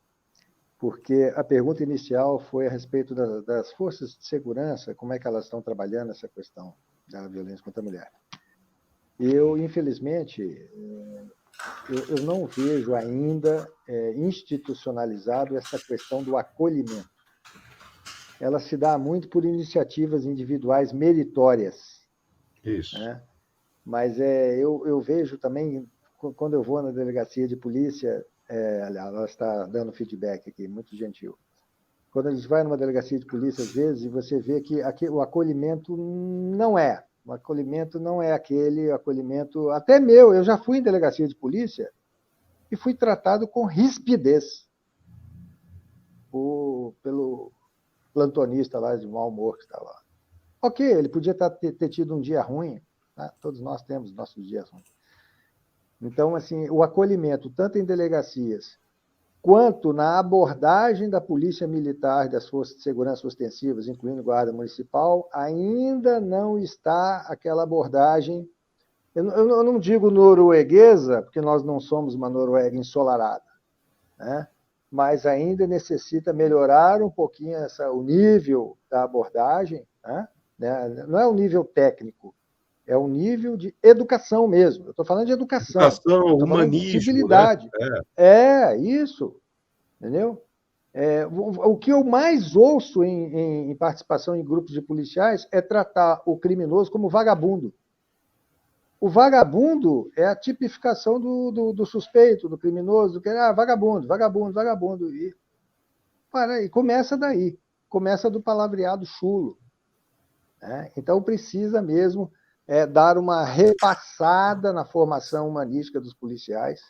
porque a pergunta inicial foi a respeito das forças de segurança, como é que elas estão trabalhando essa questão da violência contra a mulher. E eu, infelizmente, eu não vejo ainda institucionalizado essa questão do acolhimento. Ela se dá muito por iniciativas individuais meritórias. Isso. Né? Mas eu vejo também, quando eu vou na delegacia de polícia, ela está dando feedback aqui, muito gentil. Quando a gente vai numa delegacia de polícia, às vezes, você vê que o acolhimento não é. O acolhimento não é aquele acolhimento... Até meu, eu já fui em delegacia de polícia e fui tratado com rispidez pelo plantonista lá de mau humor que estava lá. Ok, ele podia ter tido um dia ruim, tá? Todos nós temos nossos dias ruins. Então, assim, o acolhimento, tanto em delegacias, quanto na abordagem da Polícia Militar e das Forças de Segurança Ostensivas, incluindo Guarda Municipal, ainda não está aquela abordagem, eu não digo norueguesa, porque nós não somos uma Noruega ensolarada, né? Mas ainda necessita melhorar um pouquinho o nível da abordagem, né? Não é o nível técnico, é o nível de educação mesmo. Eu estou falando de educação. Educação, humanismo, de civilidade. Né? Isso. Entendeu? O que eu mais ouço em participação em grupos de policiais é tratar o criminoso como vagabundo. O vagabundo é a tipificação do suspeito, do criminoso, que vagabundo, vagabundo, vagabundo. E começa daí, começa do palavreado chulo. Né? Então, precisa mesmo dar uma repassada na formação humanística dos policiais.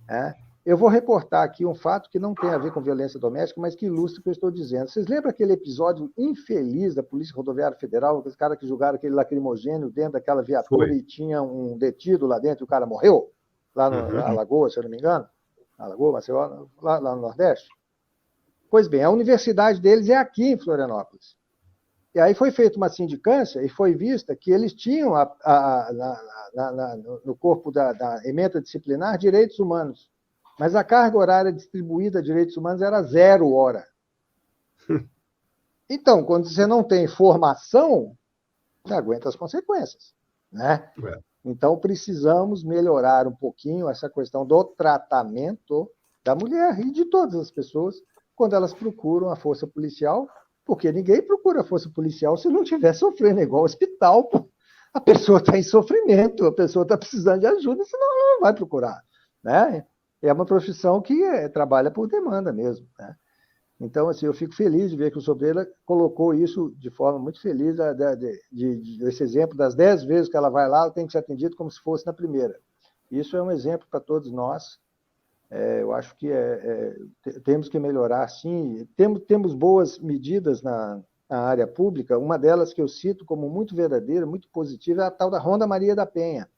Né? Eu vou reportar aqui um fato que não tem a ver com violência doméstica, mas que ilustra o que eu estou dizendo. Vocês lembram aquele episódio infeliz da Polícia Rodoviária Federal, os caras que jogaram aquele lacrimogênio dentro daquela viatura e tinha um detido lá dentro e o cara morreu? Lá na Alagoas, se eu não me engano. Alagoas, Maceió, lá no Nordeste. Pois bem, a universidade deles é aqui em Florianópolis. E aí foi feita uma sindicância e foi vista que eles tinham no corpo da ementa disciplinar direitos humanos. Mas a carga horária distribuída a direitos humanos era 0 hora. Então, quando você não tem formação, você aguenta as consequências. Né? Então, precisamos melhorar um pouquinho essa questão do tratamento da mulher e de todas as pessoas quando elas procuram a força policial, porque ninguém procura a força policial se não estiver sofrendo, igual ao hospital. Pô. A pessoa está em sofrimento, a pessoa está precisando de ajuda, senão ela não vai procurar. Né? É uma profissão que trabalha por demanda mesmo. Né? Então, assim, eu fico feliz de ver que o Sobreira colocou isso de forma muito feliz, esse exemplo das 10 vezes que ela vai lá, ela tem que ser atendida como se fosse na primeira. Isso é um exemplo para todos nós. Eu acho que temos que melhorar, sim. Temos boas medidas na área pública. Uma delas que eu cito como muito verdadeira, muito positiva, é a tal da Ronda Maria da Penha.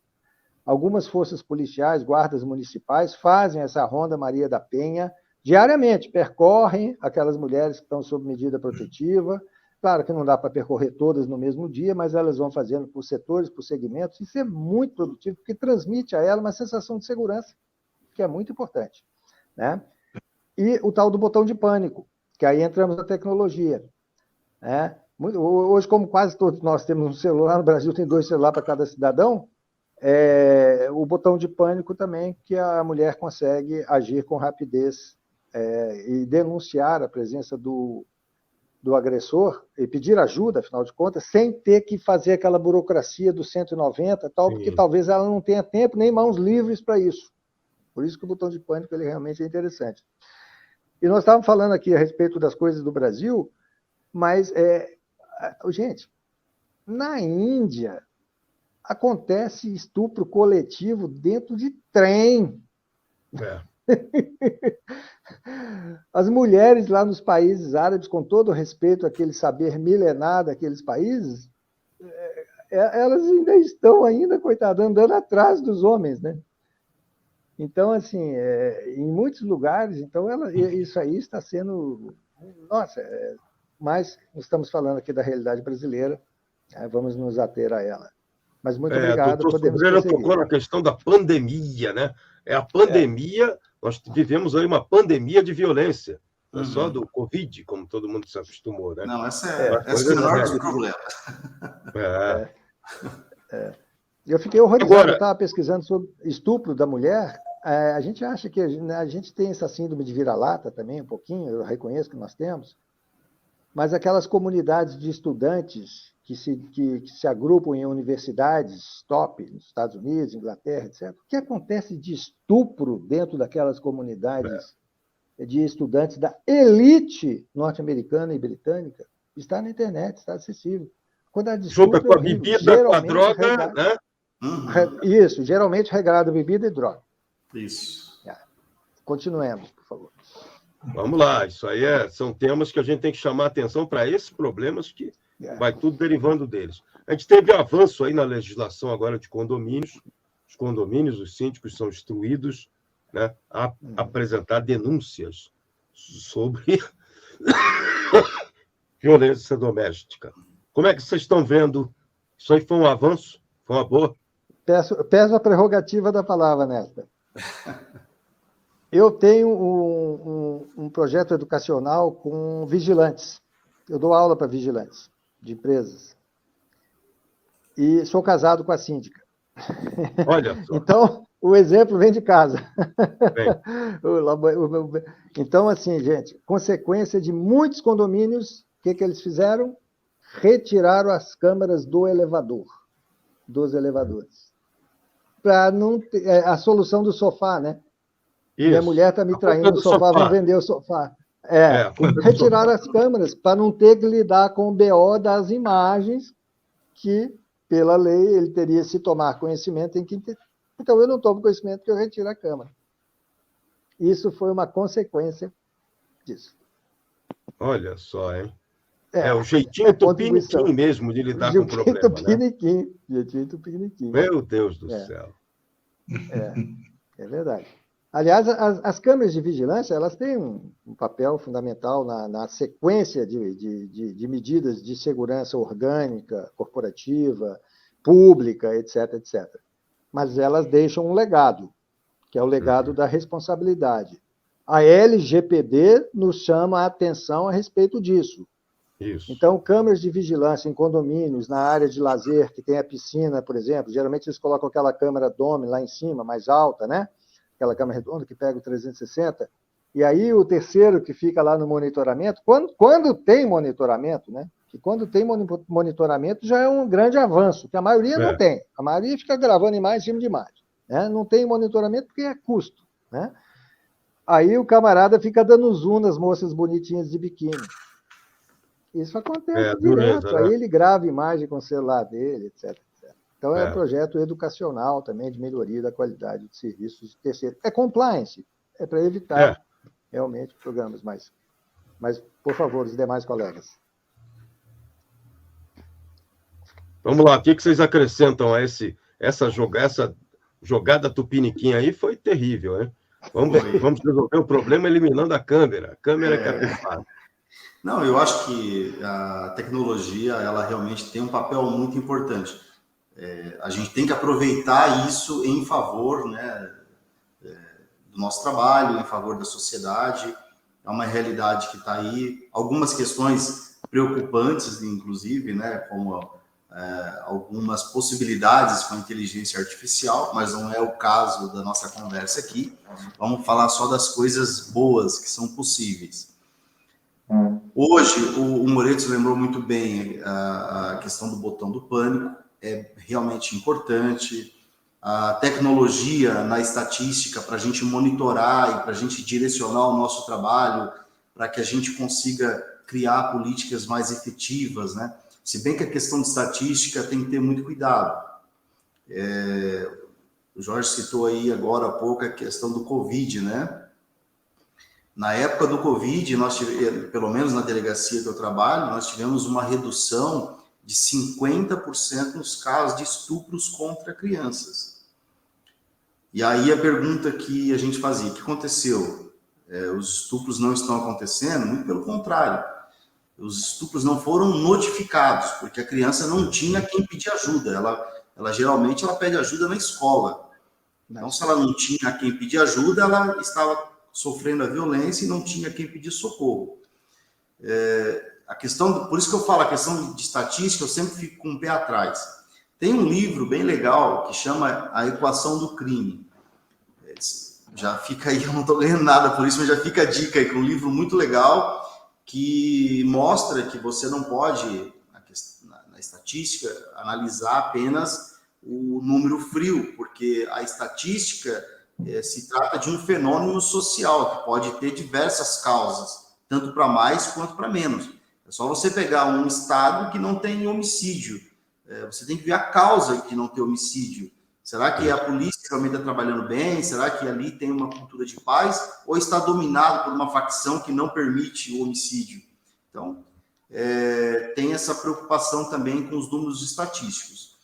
Algumas forças policiais, guardas municipais, fazem essa Ronda Maria da Penha diariamente, percorrem aquelas mulheres que estão sob medida protetiva. Claro que não dá para percorrer todas no mesmo dia, mas elas vão fazendo por setores, por segmentos. Isso é muito produtivo, porque transmite a ela uma sensação de segurança, que é muito importante. Né? E o tal do botão de pânico, que aí entramos na tecnologia. Né? Hoje, como quase todos nós temos um celular, no Brasil tem 2 celulares para cada cidadão, o botão de pânico também, que a mulher consegue agir com rapidez e denunciar a presença do agressor e pedir ajuda, afinal de contas, sem ter que fazer aquela burocracia do 190 e tal, porque talvez ela não tenha tempo nem mãos livres para isso. Por isso que o botão de pânico ele realmente é interessante. E nós estávamos falando aqui a respeito das coisas do Brasil, mas, gente, na Índia acontece estupro coletivo dentro de trem. As mulheres lá nos países árabes, com todo o respeito àquele saber milenar daqueles países, elas ainda estão, coitada, andando atrás dos homens, né? Então, assim, em muitos lugares, então isso aí está sendo... Nossa, mas estamos falando aqui da realidade brasileira, vamos nos ater a ela. Mas muito obrigado, doutor podemos Sobreira prosseguir. tocou na questão da pandemia, né? A pandemia, nós vivemos aí uma pandemia de violência, não é só do Covid, como todo mundo se acostumou, né? Não, essa é o menor dos problemas. Eu fiquei horrorizado, Agora, eu estava pesquisando sobre estupro da mulher. A gente acha que a gente tem essa síndrome de vira-lata também, um pouquinho, eu reconheço que nós temos, mas aquelas comunidades de estudantes que se agrupam em universidades top, nos Estados Unidos, Inglaterra, etc. O que acontece de estupro dentro daquelas comunidades de estudantes da elite norte-americana e britânica está na internet, está acessível. Quando a junto com a bebida, com a droga, né? Isso, geralmente regrado bebida e droga. Isso. Continuemos, por favor. Vamos lá, isso aí são temas que a gente tem que chamar atenção para esses problemas que vai tudo derivando deles. A gente teve avanço aí na legislação agora de condomínios. Os condomínios, os síndicos são instruídos, né, a apresentar denúncias sobre violência doméstica. Como é que vocês estão vendo? Isso aí foi um avanço? Foi uma boa? Peço a prerrogativa da palavra, Nesta. Eu tenho um projeto educacional com vigilantes. Eu dou aula para vigilantes de empresas. E sou casado com a síndica. Olha só. Então, o exemplo vem de casa. Bem. Então, assim, gente, consequência de muitos condomínios, o que eles fizeram? Retiraram as câmeras dos elevadores. Para não ter, a solução do sofá, né? Isso. Minha mulher está me traindo no sofá, vamos vender o sofá. Retiraram as câmeras para não ter que lidar com o BO das imagens que, pela lei, ele teria, se tomar conhecimento, tem que... Então, eu não tomo conhecimento que eu retiro a câmera. Isso foi uma consequência disso. Olha só, hein? O jeitinho tupiniquim mesmo de lidar com o problema, Jeitinho tupiniquim. Meu Deus do céu. É verdade. Aliás, as câmeras de vigilância, elas têm um papel fundamental na sequência de medidas de segurança orgânica, corporativa, pública, etc, etc. Mas elas deixam um legado, que é o legado da responsabilidade. A LGPD nos chama a atenção a respeito disso. Isso. Então, câmeras de vigilância em condomínios, na área de lazer, que tem a piscina, por exemplo, geralmente eles colocam aquela câmera dome lá em cima, mais alta, né? Aquela câmera redonda que pega o 360, e aí o terceiro que fica lá no monitoramento, quando tem monitoramento, né? Que quando tem monitoramento já é um grande avanço, que a maioria não tem. A maioria fica gravando imagem em cima de imagem. Né? Não tem monitoramento porque é custo. Né? Aí o camarada fica dando zoom nas moças bonitinhas de biquíni. Isso acontece direto. Né? Aí ele grava imagem com o celular dele, etc. Então, é um projeto educacional também de melhoria da qualidade de serviços de terceiro. É compliance, é para evitar realmente programas mais. Mas, por favor, os demais colegas. Vamos lá, o que vocês acrescentam a essa jogada tupiniquim aí? Foi terrível, hein? Vamos resolver o problema eliminando a câmera. A câmera que é culpada. Não, eu acho que a tecnologia, ela realmente tem um papel muito importante. A gente tem que aproveitar isso em favor, né, do nosso trabalho, em favor da sociedade. É uma realidade que está aí. Algumas questões preocupantes, inclusive, né, como algumas possibilidades com a inteligência artificial, mas não é o caso da nossa conversa aqui. Vamos falar só das coisas boas que são possíveis. Hoje, o Moretti lembrou muito bem a questão do botão do pânico. É realmente importante. A tecnologia na estatística para a gente monitorar e para a gente direcionar o nosso trabalho, para que a gente consiga criar políticas mais efetivas, né? Se bem que a questão de estatística tem que ter muito cuidado. O Jorge citou aí agora há pouco a questão do Covid, né? Na época do Covid, nós tivemos, pelo menos na delegacia que eu trabalho, nós tivemos uma redução de 50% nos casos de estupros contra crianças. E aí a pergunta que a gente fazia, o que aconteceu? Os estupros não estão acontecendo? Muito pelo contrário. Os estupros não foram notificados, porque a criança não tinha quem pedir ajuda. Ela geralmente pede ajuda na escola. Então, se ela não tinha quem pedir ajuda, ela estava sofrendo a violência e não tinha quem pedir socorro. Por isso que eu falo, a questão de estatística, eu sempre fico com o pé atrás. Tem um livro bem legal que chama A Equação do Crime. Já fica aí, eu não estou ganhando nada por isso, mas já fica a dica aí, que é um livro muito legal, que mostra que você não pode, na estatística, analisar apenas o número frio, porque a estatística se trata de um fenômeno social que pode ter diversas causas, tanto para mais quanto para menos. É só você pegar um estado que não tem homicídio, você tem que ver a causa de não ter homicídio. Será que a polícia realmente está trabalhando bem? Será que ali tem uma cultura de paz? Ou está dominado por uma facção que não permite o homicídio? Então, tem essa preocupação também com os números estatísticos.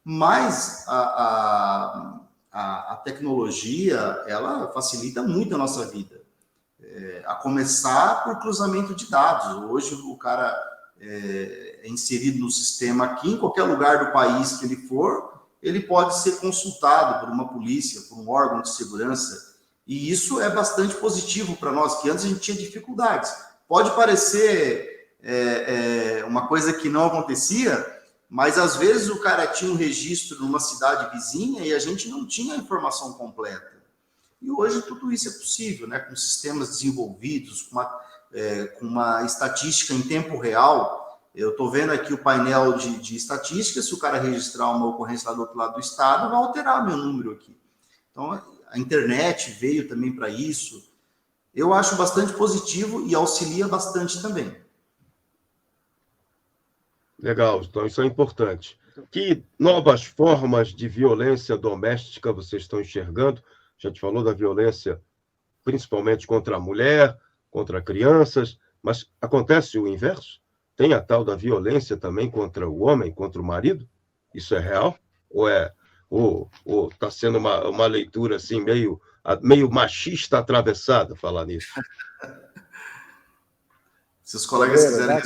Mas a tecnologia, ela facilita muito a nossa vida. A começar por cruzamento de dados. Hoje, o cara é inserido no sistema aqui, em qualquer lugar do país que ele for, ele pode ser consultado por uma polícia, por um órgão de segurança, e isso é bastante positivo para nós, que antes a gente tinha dificuldades. Pode parecer uma coisa que não acontecia, mas às vezes o cara tinha um registro numa cidade vizinha e a gente não tinha a informação completa. E hoje tudo isso é possível, né? Com sistemas desenvolvidos, com uma estatística em tempo real. Eu estou vendo aqui o painel de estatística, se o cara registrar uma ocorrência lá do outro lado do estado, vai alterar meu número aqui. Então, a internet veio também para isso. Eu acho bastante positivo e auxilia bastante também. Legal, então isso é importante. Que novas formas de violência doméstica vocês estão enxergando? Já te falou da violência principalmente contra a mulher, contra crianças, mas acontece o inverso? Tem a tal da violência também contra o homem, contra o marido? Isso é real? Ou está sendo uma leitura assim meio machista atravessada falar nisso? Se os colegas quiserem...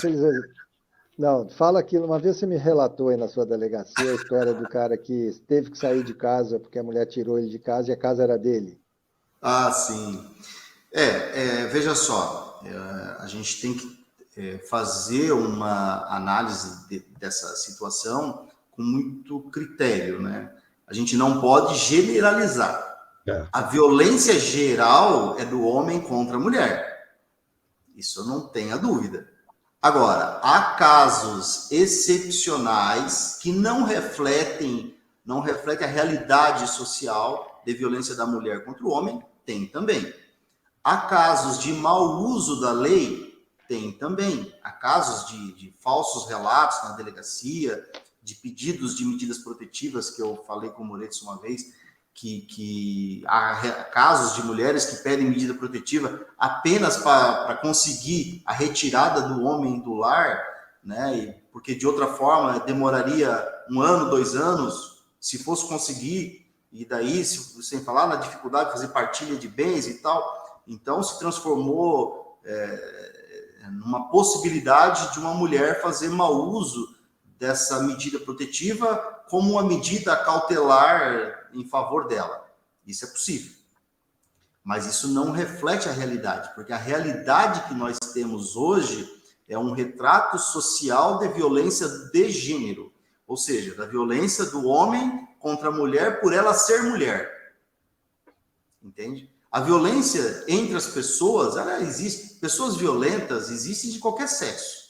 Não, fala aquilo. Uma vez você me relatou aí na sua delegacia a história do cara que teve que sair de casa porque a mulher tirou ele de casa e a casa era dele. Ah, sim. Veja só, a gente tem que fazer uma análise dessa situação com muito critério, né? A gente não pode generalizar. A violência geral é do homem contra a mulher. Isso eu não tenho a dúvida. Agora, há casos excepcionais que não refletem a realidade social de violência da mulher contra o homem, tem também. Há casos de mau uso da lei, tem também. Há casos de falsos relatos na delegacia, de pedidos de medidas protetivas, que eu falei com o Moretti uma vez, que há casos de mulheres que pedem medida protetiva apenas para conseguir a retirada do homem do lar, né? Porque de outra forma demoraria 1 ano, 2 anos, se fosse conseguir, e daí, sem falar na dificuldade de fazer partilha de bens e tal, então se transformou numa possibilidade de uma mulher fazer mau uso dessa medida protetiva como uma medida cautelar em favor dela. Isso é possível. Mas isso não reflete a realidade, porque a realidade que nós temos hoje é um retrato social de violência de gênero, ou seja, da violência do homem contra a mulher por ela ser mulher. Entende? A violência entre as pessoas, ela existe. Pessoas violentas existem de qualquer sexo.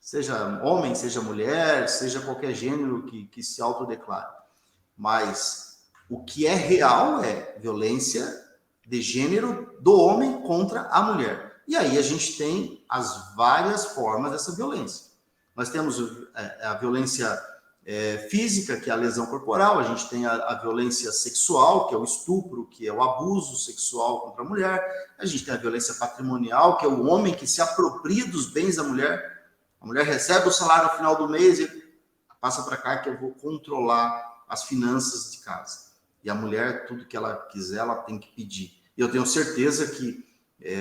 Seja homem, seja mulher, seja qualquer gênero que se autodeclare. Mas o que é real é violência de gênero do homem contra a mulher. E aí a gente tem as várias formas dessa violência. Nós temos a violência física, que é a lesão corporal, a gente tem a violência sexual, que é o estupro, que é o abuso sexual contra a mulher, a gente tem a violência patrimonial, que é o homem que se apropria dos bens da mulher. A mulher recebe o salário no final do mês e passa para cá que eu vou controlar as finanças de casa. E a mulher, tudo que ela quiser, ela tem que pedir. E eu tenho certeza que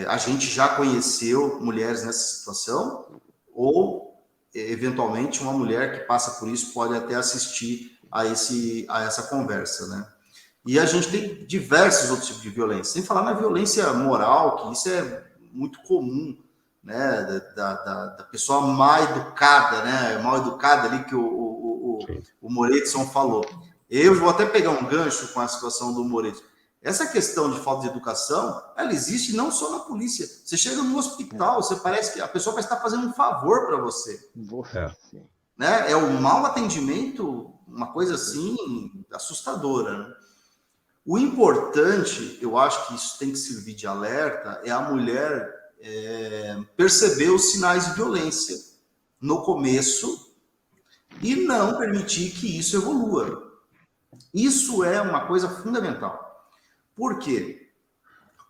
a gente já conheceu mulheres nessa situação, ou, eventualmente, uma mulher que passa por isso pode até assistir a essa conversa, né? E a gente tem diversos outros tipos de violência. Sem falar na violência moral, que isso é muito comum, né? Da pessoa mal educada, né? Mal educada ali que o Moretson falou. Eu vou até pegar um gancho com a situação do Moretson. Essa questão de falta de educação, ela existe não só na polícia. Você chega no hospital, você parece que a pessoa vai estar fazendo um favor para você. Né? É um mau atendimento, uma coisa assim assustadora. Né? O importante, eu acho que isso tem que servir de alerta, é a mulher perceber os sinais de violência no começo e não permitir que isso evolua. Isso é uma coisa fundamental. Por quê?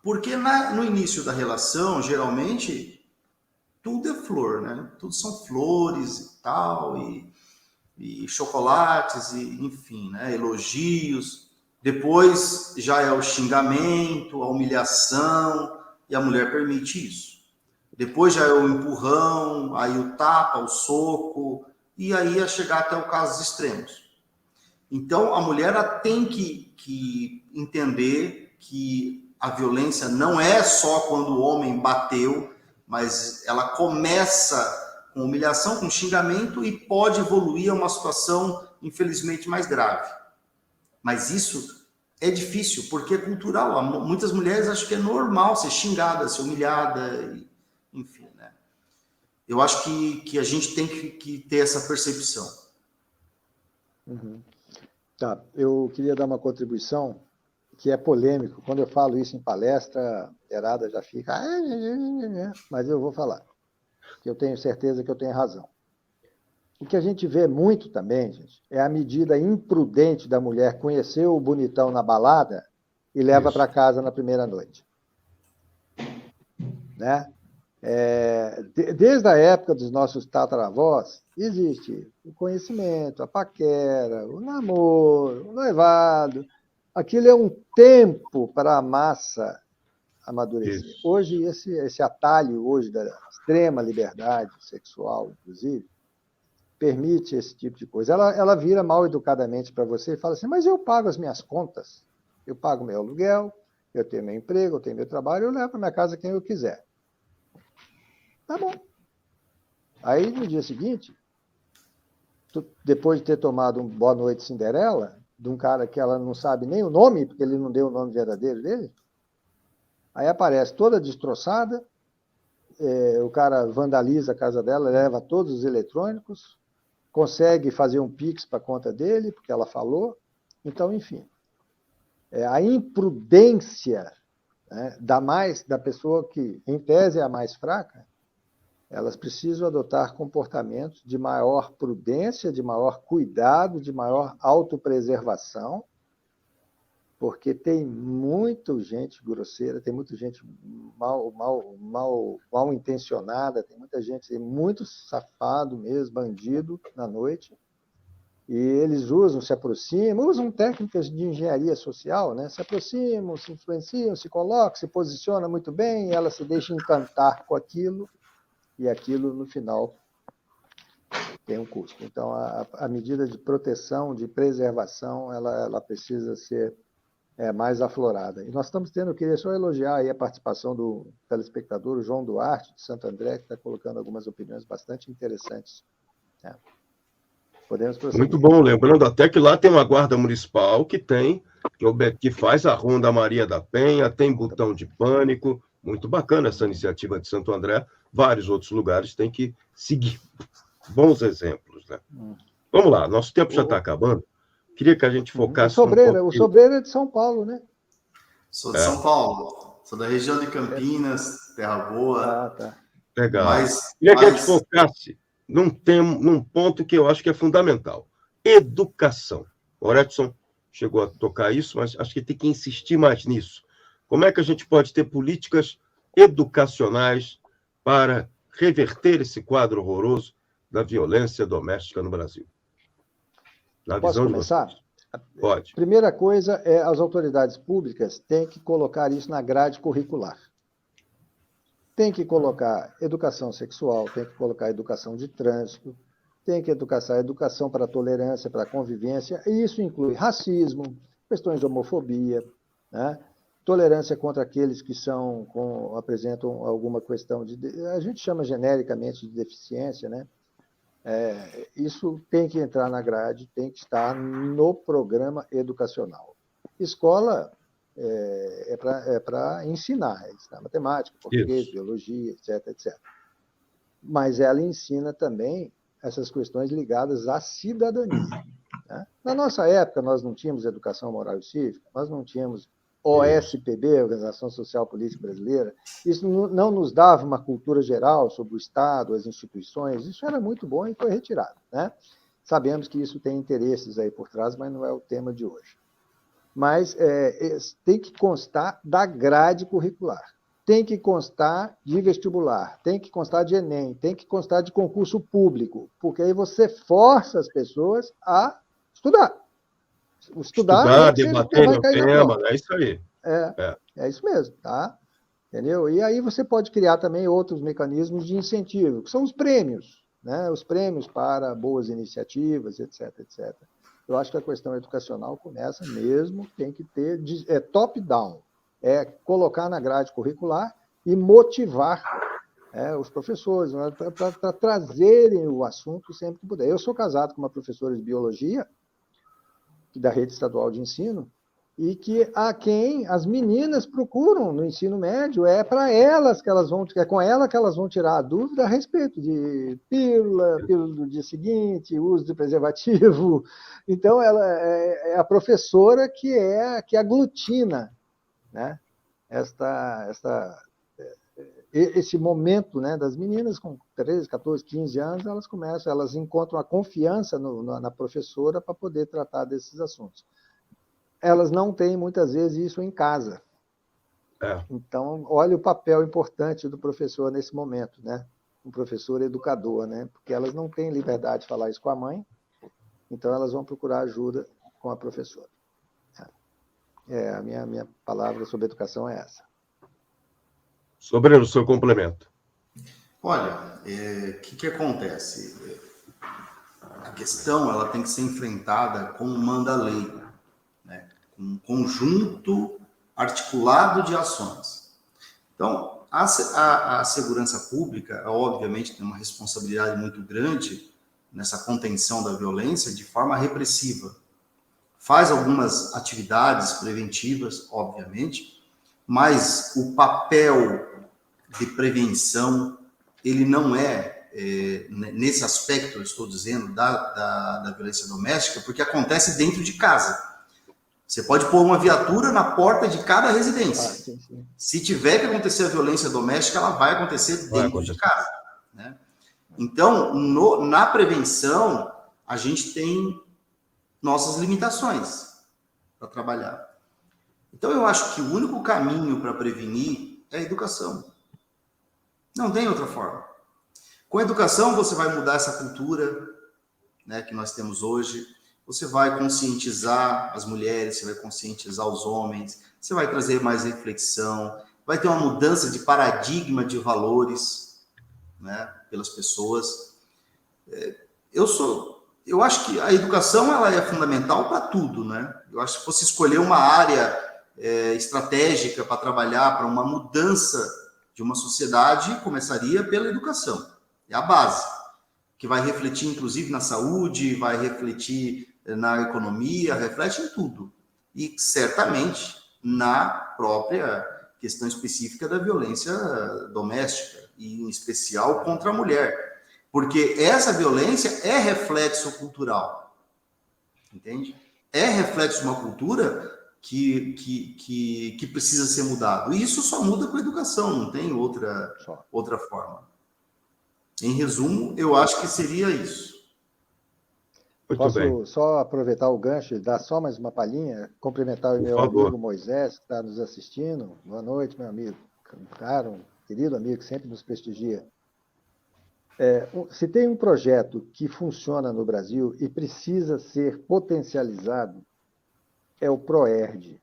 Porque no início da relação, geralmente, tudo é flor, né? Tudo são flores e tal, e chocolates, e, enfim, né? Elogios. Depois já é o xingamento, a humilhação, e a mulher permite isso. Depois já é o empurrão, aí o tapa, o soco, e aí é chegar até o casos extremos. Então, a mulher ela tem que entender que a violência não é só quando o homem bateu, mas ela começa com humilhação, com xingamento e pode evoluir a uma situação, infelizmente, mais grave. Mas isso é difícil, porque é cultural. Muitas mulheres acham que é normal ser xingada, ser humilhada, enfim, né? Eu acho que a gente tem que ter essa percepção. Uhum. Tá, eu queria dar uma contribuição que é polêmico. Quando eu falo isso em palestra, a Herada já fica... Mas eu vou falar, que eu tenho certeza que eu tenho razão. O que a gente vê muito também, gente, é a medida imprudente da mulher conhecer o bonitão na balada e leva para casa na primeira noite. Né? Desde a época dos nossos tataravós, existe o conhecimento, a paquera, o namoro, o noivado. Aquilo é um tempo para a massa amadurecer. Isso. Hoje, esse atalho hoje da extrema liberdade sexual, inclusive, permite esse tipo de coisa. Ela vira mal educadamente para você e fala assim, mas eu pago as minhas contas, eu pago meu aluguel, eu tenho meu emprego, eu tenho meu trabalho, eu levo para minha casa quem eu quiser. Tá bom. Aí, no dia seguinte, depois de ter tomado um Boa Noite Cinderela, de um cara que ela não sabe nem o nome, porque ele não deu o nome verdadeiro dele, aí aparece toda destroçada, o cara vandaliza a casa dela, leva todos os eletrônicos, consegue fazer um pix para a conta dele, porque ela falou. Então, enfim, a imprudência, né, da pessoa que, em tese, é a mais fraca, elas precisam adotar comportamentos de maior prudência, de maior cuidado, de maior autopreservação, porque tem muita gente grosseira, tem muita gente mal intencionada, tem muita gente muito safado mesmo, bandido na noite, e eles se aproximam, usam técnicas de engenharia social, né? Se aproximam, se influenciam, se colocam, se posicionam muito bem, e ela se deixa encantar com aquilo, e aquilo, no final, tem um custo. Então, a medida de proteção, de preservação, ela precisa ser mais aflorada. E nós estamos tendo, eu queria só elogiar aí a participação do telespectador, o João Duarte, de Santo André, que está colocando algumas opiniões bastante interessantes. Podemos prosseguir. Muito bom, lembrando até que lá tem uma guarda municipal que faz a Ronda Maria da Penha, tem botão de pânico, muito bacana essa iniciativa de Santo André. Vários outros lugares têm que seguir bons exemplos, né? Vamos lá, nosso tempo já está acabando. Queria que a gente focasse... O Sobreira é de São Paulo, né? Sou de São Paulo. Sou da região de Campinas, Terra Boa. Ah, tá. Legal. Queria que a gente focasse num ponto que eu acho que é fundamental. Educação. O Edson chegou a tocar isso, mas acho que tem que insistir mais nisso. Como é que a gente pode ter políticas educacionais para reverter esse quadro horroroso da violência doméstica no Brasil? Na Posso visão de começar? vocês. Pode. Primeira coisa é as autoridades públicas têm que colocar isso na grade curricular. Tem que colocar educação sexual, tem que colocar educação de trânsito, tem que educação para a tolerância, para a convivência, e isso inclui racismo, questões de homofobia, né? Tolerância contra aqueles que apresentam alguma questão a gente chama genericamente de deficiência, né? Isso tem que entrar na grade, tem que estar no programa educacional. Escola é para ensinar matemática, português, Isso. biologia, etc, etc. Mas ela ensina também essas questões ligadas à cidadania, né? Na nossa época, nós não tínhamos educação moral e cívica, nós não tínhamos OSPB, Organização Social Política Brasileira. Isso não nos dava uma cultura geral sobre o Estado, as instituições. Isso era muito bom e foi retirado, né? Sabemos que isso tem interesses aí por trás, mas não é o tema de hoje. Mas tem que constar da grade curricular, tem que constar de vestibular, tem que constar de Enem, tem que constar de concurso público, porque aí você força as pessoas a estudar. Estudar, você debater vai no cair na tema, prova. é isso aí. É isso mesmo, tá? Entendeu? E aí você pode criar também outros mecanismos de incentivo, que são os prêmios, né? Os prêmios para boas iniciativas, etc, etc. Eu acho que a questão educacional começa mesmo, tem que ter top-down, colocar na grade curricular e motivar os professores, né, para trazerem o assunto sempre que puder. Eu sou casado com uma professora de biologia, da rede estadual de ensino, e que quem as meninas procuram no ensino médio para elas que elas vão, é com ela que elas vão tirar a dúvida a respeito de pílula do dia seguinte, uso de preservativo. Então, ela é a professora que aglutina, né, esse momento, né, das meninas com 13, 14, 15 anos, elas encontram a confiança na professora para poder tratar desses assuntos. Elas não têm, muitas vezes, isso em casa. Então, olha o papel importante do professor nesse momento, né? Um professor educador, né? Porque elas não têm liberdade de falar isso com a mãe, então elas vão procurar ajuda com a professora. A minha palavra sobre educação é essa. Sobreiro, o seu complemento. Olha, que acontece? A questão ela tem que ser enfrentada como manda a lei, né? Com um conjunto articulado de ações. Então, a segurança pública, obviamente, tem uma responsabilidade muito grande nessa contenção da violência de forma repressiva. Faz algumas atividades preventivas, obviamente, mas o papel de prevenção, ele não nesse aspecto, eu estou dizendo, da violência doméstica, porque acontece dentro de casa. Você pode pôr uma viatura na porta de cada residência. Sim. Se tiver que acontecer a violência doméstica, ela vai acontecer dentro de casa, né? Então, na prevenção, a gente tem nossas limitações para trabalhar. Então, eu acho que o único caminho para prevenir é a educação. Não tem outra forma. Com a educação, você vai mudar essa cultura, né, que nós temos hoje. Você vai conscientizar as mulheres, você vai conscientizar os homens, você vai trazer mais reflexão, vai ter uma mudança de paradigma de valores, né, pelas pessoas. Eu acho que a educação ela é fundamental para tudo, né? Eu acho que se fosse escolher uma área estratégica para trabalhar para uma mudança de uma sociedade, começaria pela educação. É a base, que vai refletir, inclusive, na saúde, vai refletir na economia, reflete em tudo. E, certamente, na própria questão específica da violência doméstica, e, em especial, contra a mulher. Porque essa violência é reflexo cultural. Entende? É reflexo de uma cultura que precisa ser mudado. E isso só muda com a educação, não tem outra forma. Em resumo, eu acho que seria isso. Posso só aproveitar o gancho e dar só mais uma palhinha? Cumprimentar o meu amigo Moisés, que está nos assistindo. Boa noite, meu amigo. Um querido amigo que sempre nos prestigia. Se tem um projeto que funciona no Brasil e precisa ser potencializado, é o PROERD,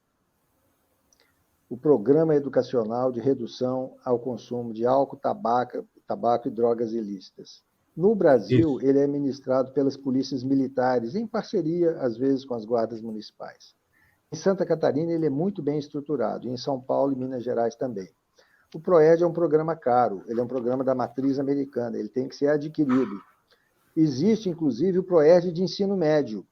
o Programa Educacional de Redução ao Consumo de Álcool, Tabaco e Drogas Ilícitas. No Brasil, ele é ministrado pelas polícias militares, em parceria, às vezes, com as guardas municipais. Em Santa Catarina, ele é muito bem estruturado, e em São Paulo e Minas Gerais também. O PROERD é um programa caro, ele é um programa da matriz americana, ele tem que ser adquirido. Existe, inclusive, o PROERD de ensino médio,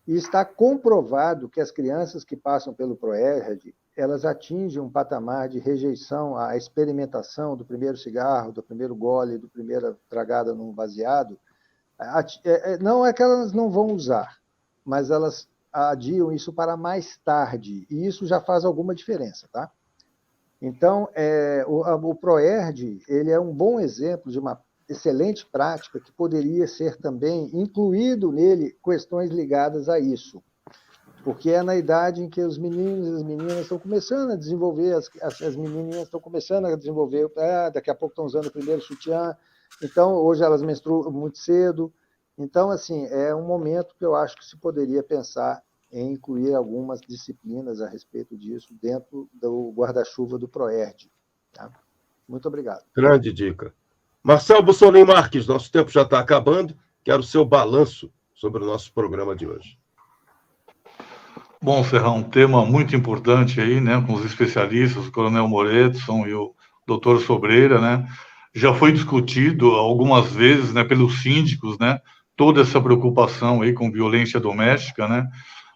e está comprovado que as crianças que passam pelo PROERD, elas atingem um patamar de rejeição à experimentação do primeiro cigarro, do primeiro gole, da primeira tragada num baseado. Não é que elas não vão usar, mas elas adiam isso para mais tarde, e isso já faz alguma diferença, tá? Então, o PROERD, ele é um bom exemplo de uma excelente prática que poderia ser também incluído nele questões ligadas a isso, porque é na idade em que os meninos e as meninas estão começando a desenvolver, as menininhas estão começando a desenvolver, daqui a pouco estão usando o primeiro sutiã, então hoje elas menstruam muito cedo, então assim, é um momento que eu acho que se poderia pensar em incluir algumas disciplinas a respeito disso dentro do guarda-chuva do PROERD. Tá? Muito obrigado. Grande dica. Marcel Bussolini Marques, nosso tempo já está acabando. Quero o seu balanço sobre o nosso programa de hoje. Bom, Serrão, um tema muito importante aí, né, com os especialistas, o Coronel Moretson e o Dr. Sobreira, né? Já foi discutido algumas vezes, né, pelos síndicos, né, toda essa preocupação aí com violência doméstica, né?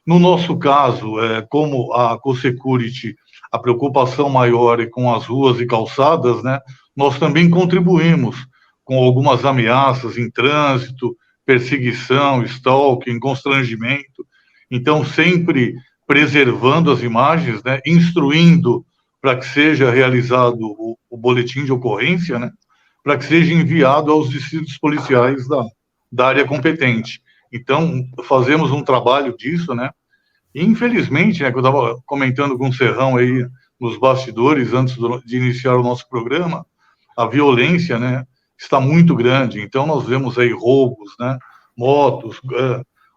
No nosso caso, como a CoSecurity, a preocupação maior é com as ruas e calçadas, né? Nós também contribuímos com algumas ameaças em trânsito, perseguição, stalking, constrangimento. Então, sempre preservando as imagens, né? Instruindo para que seja realizado o boletim de ocorrência, né? Para que seja enviado aos distritos policiais da área competente. Então, fazemos um trabalho disso, né? E, infelizmente, né, que eu estava comentando com o Serrão aí nos bastidores, antes de iniciar o nosso programa, a violência, né, está muito grande. Então, nós vemos aí roubos, né, motos,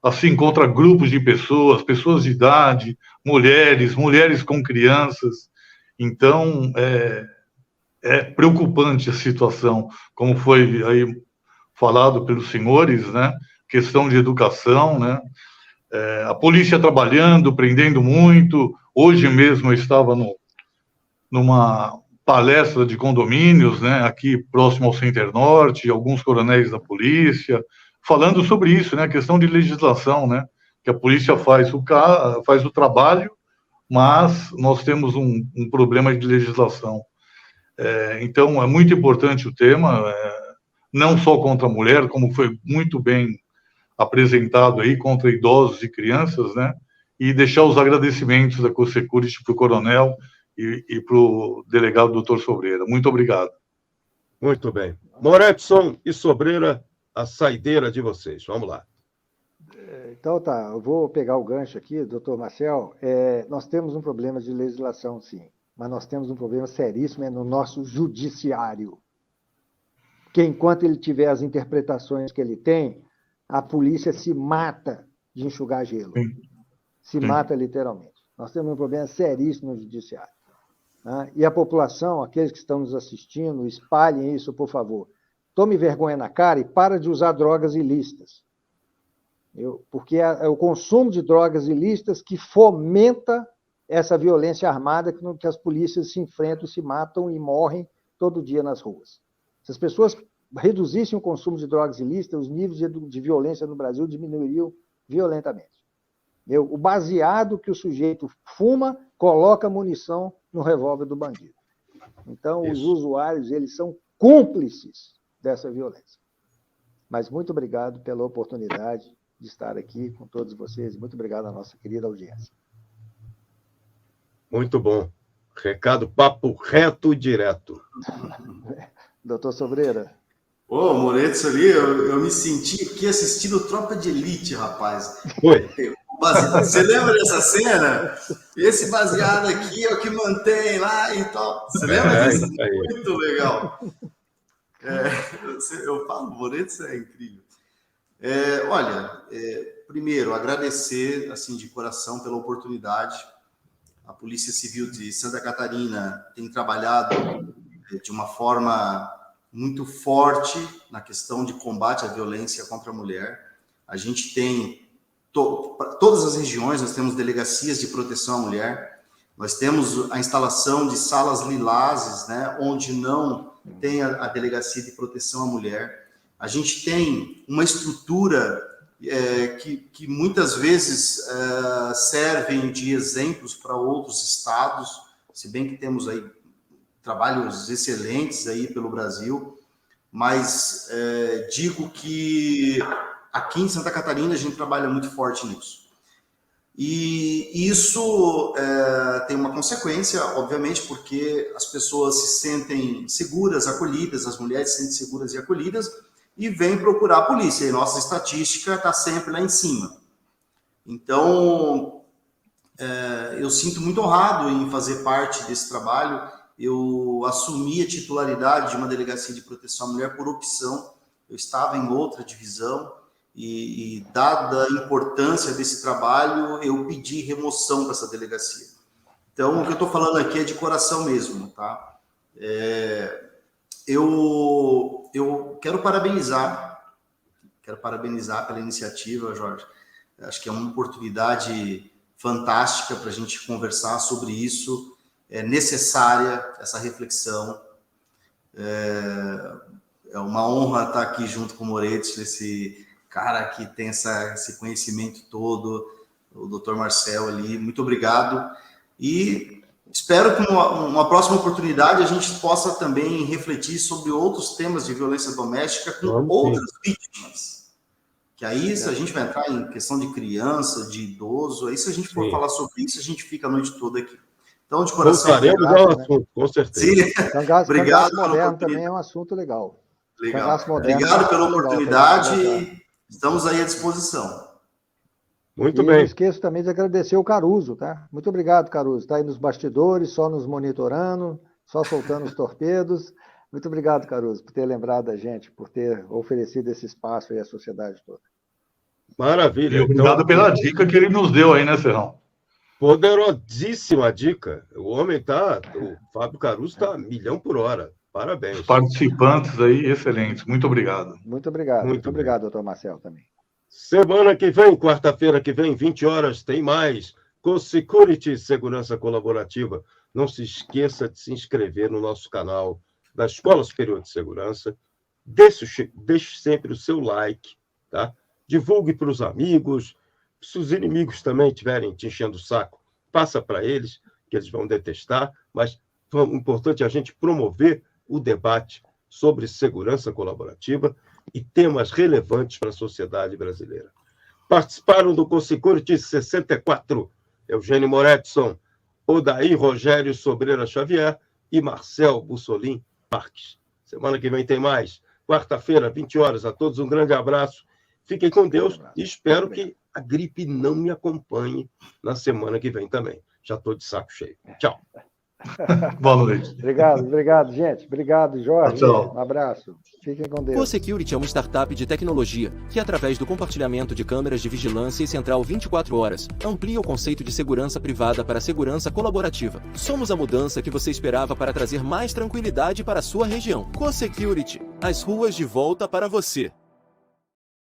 assim, contra grupos de pessoas, pessoas de idade, mulheres com crianças. Então, é preocupante a situação, como foi aí falado pelos senhores, né, questão de educação, né? A polícia trabalhando, prendendo muito. Hoje mesmo eu estava numa palestra de condomínios, né, aqui próximo ao Center Norte, alguns coronéis da polícia, falando sobre isso, né, a questão de legislação, né, que a polícia faz o trabalho, mas nós temos um problema de legislação. Então, é muito importante o tema, não só contra a mulher, como foi muito bem apresentado aí, contra idosos e crianças, né? E deixar os agradecimentos da CoSecurity para o coronel e para o delegado doutor Sobreira. Muito obrigado. Muito bem. Moretson e Sobreira, a saideira de vocês. Vamos lá. Então tá, eu vou pegar o gancho aqui, doutor Marcel. Nós temos um problema de legislação, sim, mas nós temos um problema seríssimo no nosso judiciário. Que enquanto ele tiver as interpretações que ele tem, a polícia se mata de enxugar gelo. Se mata literalmente. Nós temos um problema seríssimo no judiciário. Né? E a população, aqueles que estão nos assistindo, espalhem isso, por favor. Tome vergonha na cara e para de usar drogas ilícitas. Porque é o consumo de drogas ilícitas que fomenta essa violência armada que as polícias se enfrentam, se matam e morrem todo dia nas ruas. Se as pessoas reduzissem o consumo de drogas ilícitas, os níveis de violência no Brasil diminuiriam violentamente. O baseado que o sujeito fuma, coloca munição no revólver do bandido. Então, os usuários, eles são cúmplices dessa violência. Mas muito obrigado pela oportunidade de estar aqui com todos vocês. Muito obrigado à nossa querida audiência. Muito bom. Recado, papo reto e direto. Doutor Sobreira. Ô, Moretson ali, eu me senti aqui assistindo Tropa de Elite, rapaz. Foi. Você lembra dessa cena? Esse baseado aqui é o que mantém lá e tal. Você lembra disso? Muito legal. Eu falo, Moretos é incrível. Olha, primeiro, agradecer, assim, de coração pela oportunidade. A Polícia Civil de Santa Catarina tem trabalhado de uma forma muito forte na questão de combate à violência contra a mulher. A gente tem, para todas as regiões, nós temos delegacias de proteção à mulher, nós temos a instalação de salas lilazes, né, onde não tem a delegacia de proteção à mulher. A gente tem uma estrutura que muitas vezes servem de exemplos para outros estados, se bem que temos aí trabalhos excelentes aí pelo Brasil, mas digo que aqui em Santa Catarina a gente trabalha muito forte nisso. E isso tem uma consequência, obviamente, porque as pessoas se sentem seguras, acolhidas, as mulheres se sentem seguras e acolhidas, e vêm procurar a polícia. E nossa estatística está sempre lá em cima. Então, eu sinto muito honrado em fazer parte desse trabalho. Eu assumi a titularidade de uma delegacia de proteção à mulher por opção. Eu estava em outra divisão e dada a importância desse trabalho, eu pedi remoção para essa delegacia. Então, o que eu estou falando aqui é de coração mesmo, tá? Eu quero parabenizar pela iniciativa, Jorge. Acho que é uma oportunidade fantástica para a gente conversar sobre isso. É necessária essa reflexão. É uma honra estar aqui junto com o Moretos, esse cara que tem esse conhecimento todo, o Dr. Marcel ali. Muito obrigado. E espero que numa próxima oportunidade a gente possa também refletir sobre outros temas de violência doméstica com outras vítimas. Que aí, se a gente vai entrar em questão de criança, de idoso, aí se a gente for falar sobre isso, a gente fica a noite toda aqui. Então, de coração... Com certeza. Sim. Obrigado pela oportunidade. Também é um assunto legal. Obrigado pela oportunidade. Estamos aí à disposição. Muito bem. Não esqueço também de agradecer o Caruso, tá? Muito obrigado, Caruso. Está aí nos bastidores, só nos monitorando, só soltando os torpedos. Muito obrigado, Caruso, por ter lembrado da gente, por ter oferecido esse espaço aí à sociedade toda. Maravilha. E obrigado pela dica que ele nos deu aí, né, Serrão? Poderosíssima dica. O homem o Fábio Caruso está a milhão por hora. Parabéns. Os participantes aí, excelentes. Muito obrigado. Muito obrigado. Muito obrigado, doutor Marcel, também. Semana que vem, quarta-feira que vem, 20 horas, tem mais CoSecurity Segurança Colaborativa. Não se esqueça de se inscrever no nosso canal da Escola Superior de Segurança. Deixe sempre o seu like, tá? Divulgue para os amigos. Se os inimigos também estiverem te enchendo o saco, passa para eles, que eles vão detestar. Mas o importante é a gente promover o debate sobre segurança colaborativa e temas relevantes para a sociedade brasileira. Participaram do CoSecurity 64, Eugênio Moretson, Odair Rogério Sobreira Xavier e Marcel Bussolin Marques. Semana que vem tem mais. Quarta-feira, 20 horas. A todos um grande abraço. Fiquem com Deus e espero que a gripe não me acompanhe na semana que vem também. Já estou de saco cheio. Tchau. Boa noite. Obrigado, gente. Obrigado, Jorge. Tchau. Um abraço. Fiquem com Deus. CoSecurity é uma startup de tecnologia que, através do compartilhamento de câmeras de vigilância e central 24 horas, amplia o conceito de segurança privada para a segurança colaborativa. Somos a mudança que você esperava para trazer mais tranquilidade para a sua região. CoSecurity, as ruas de volta para você.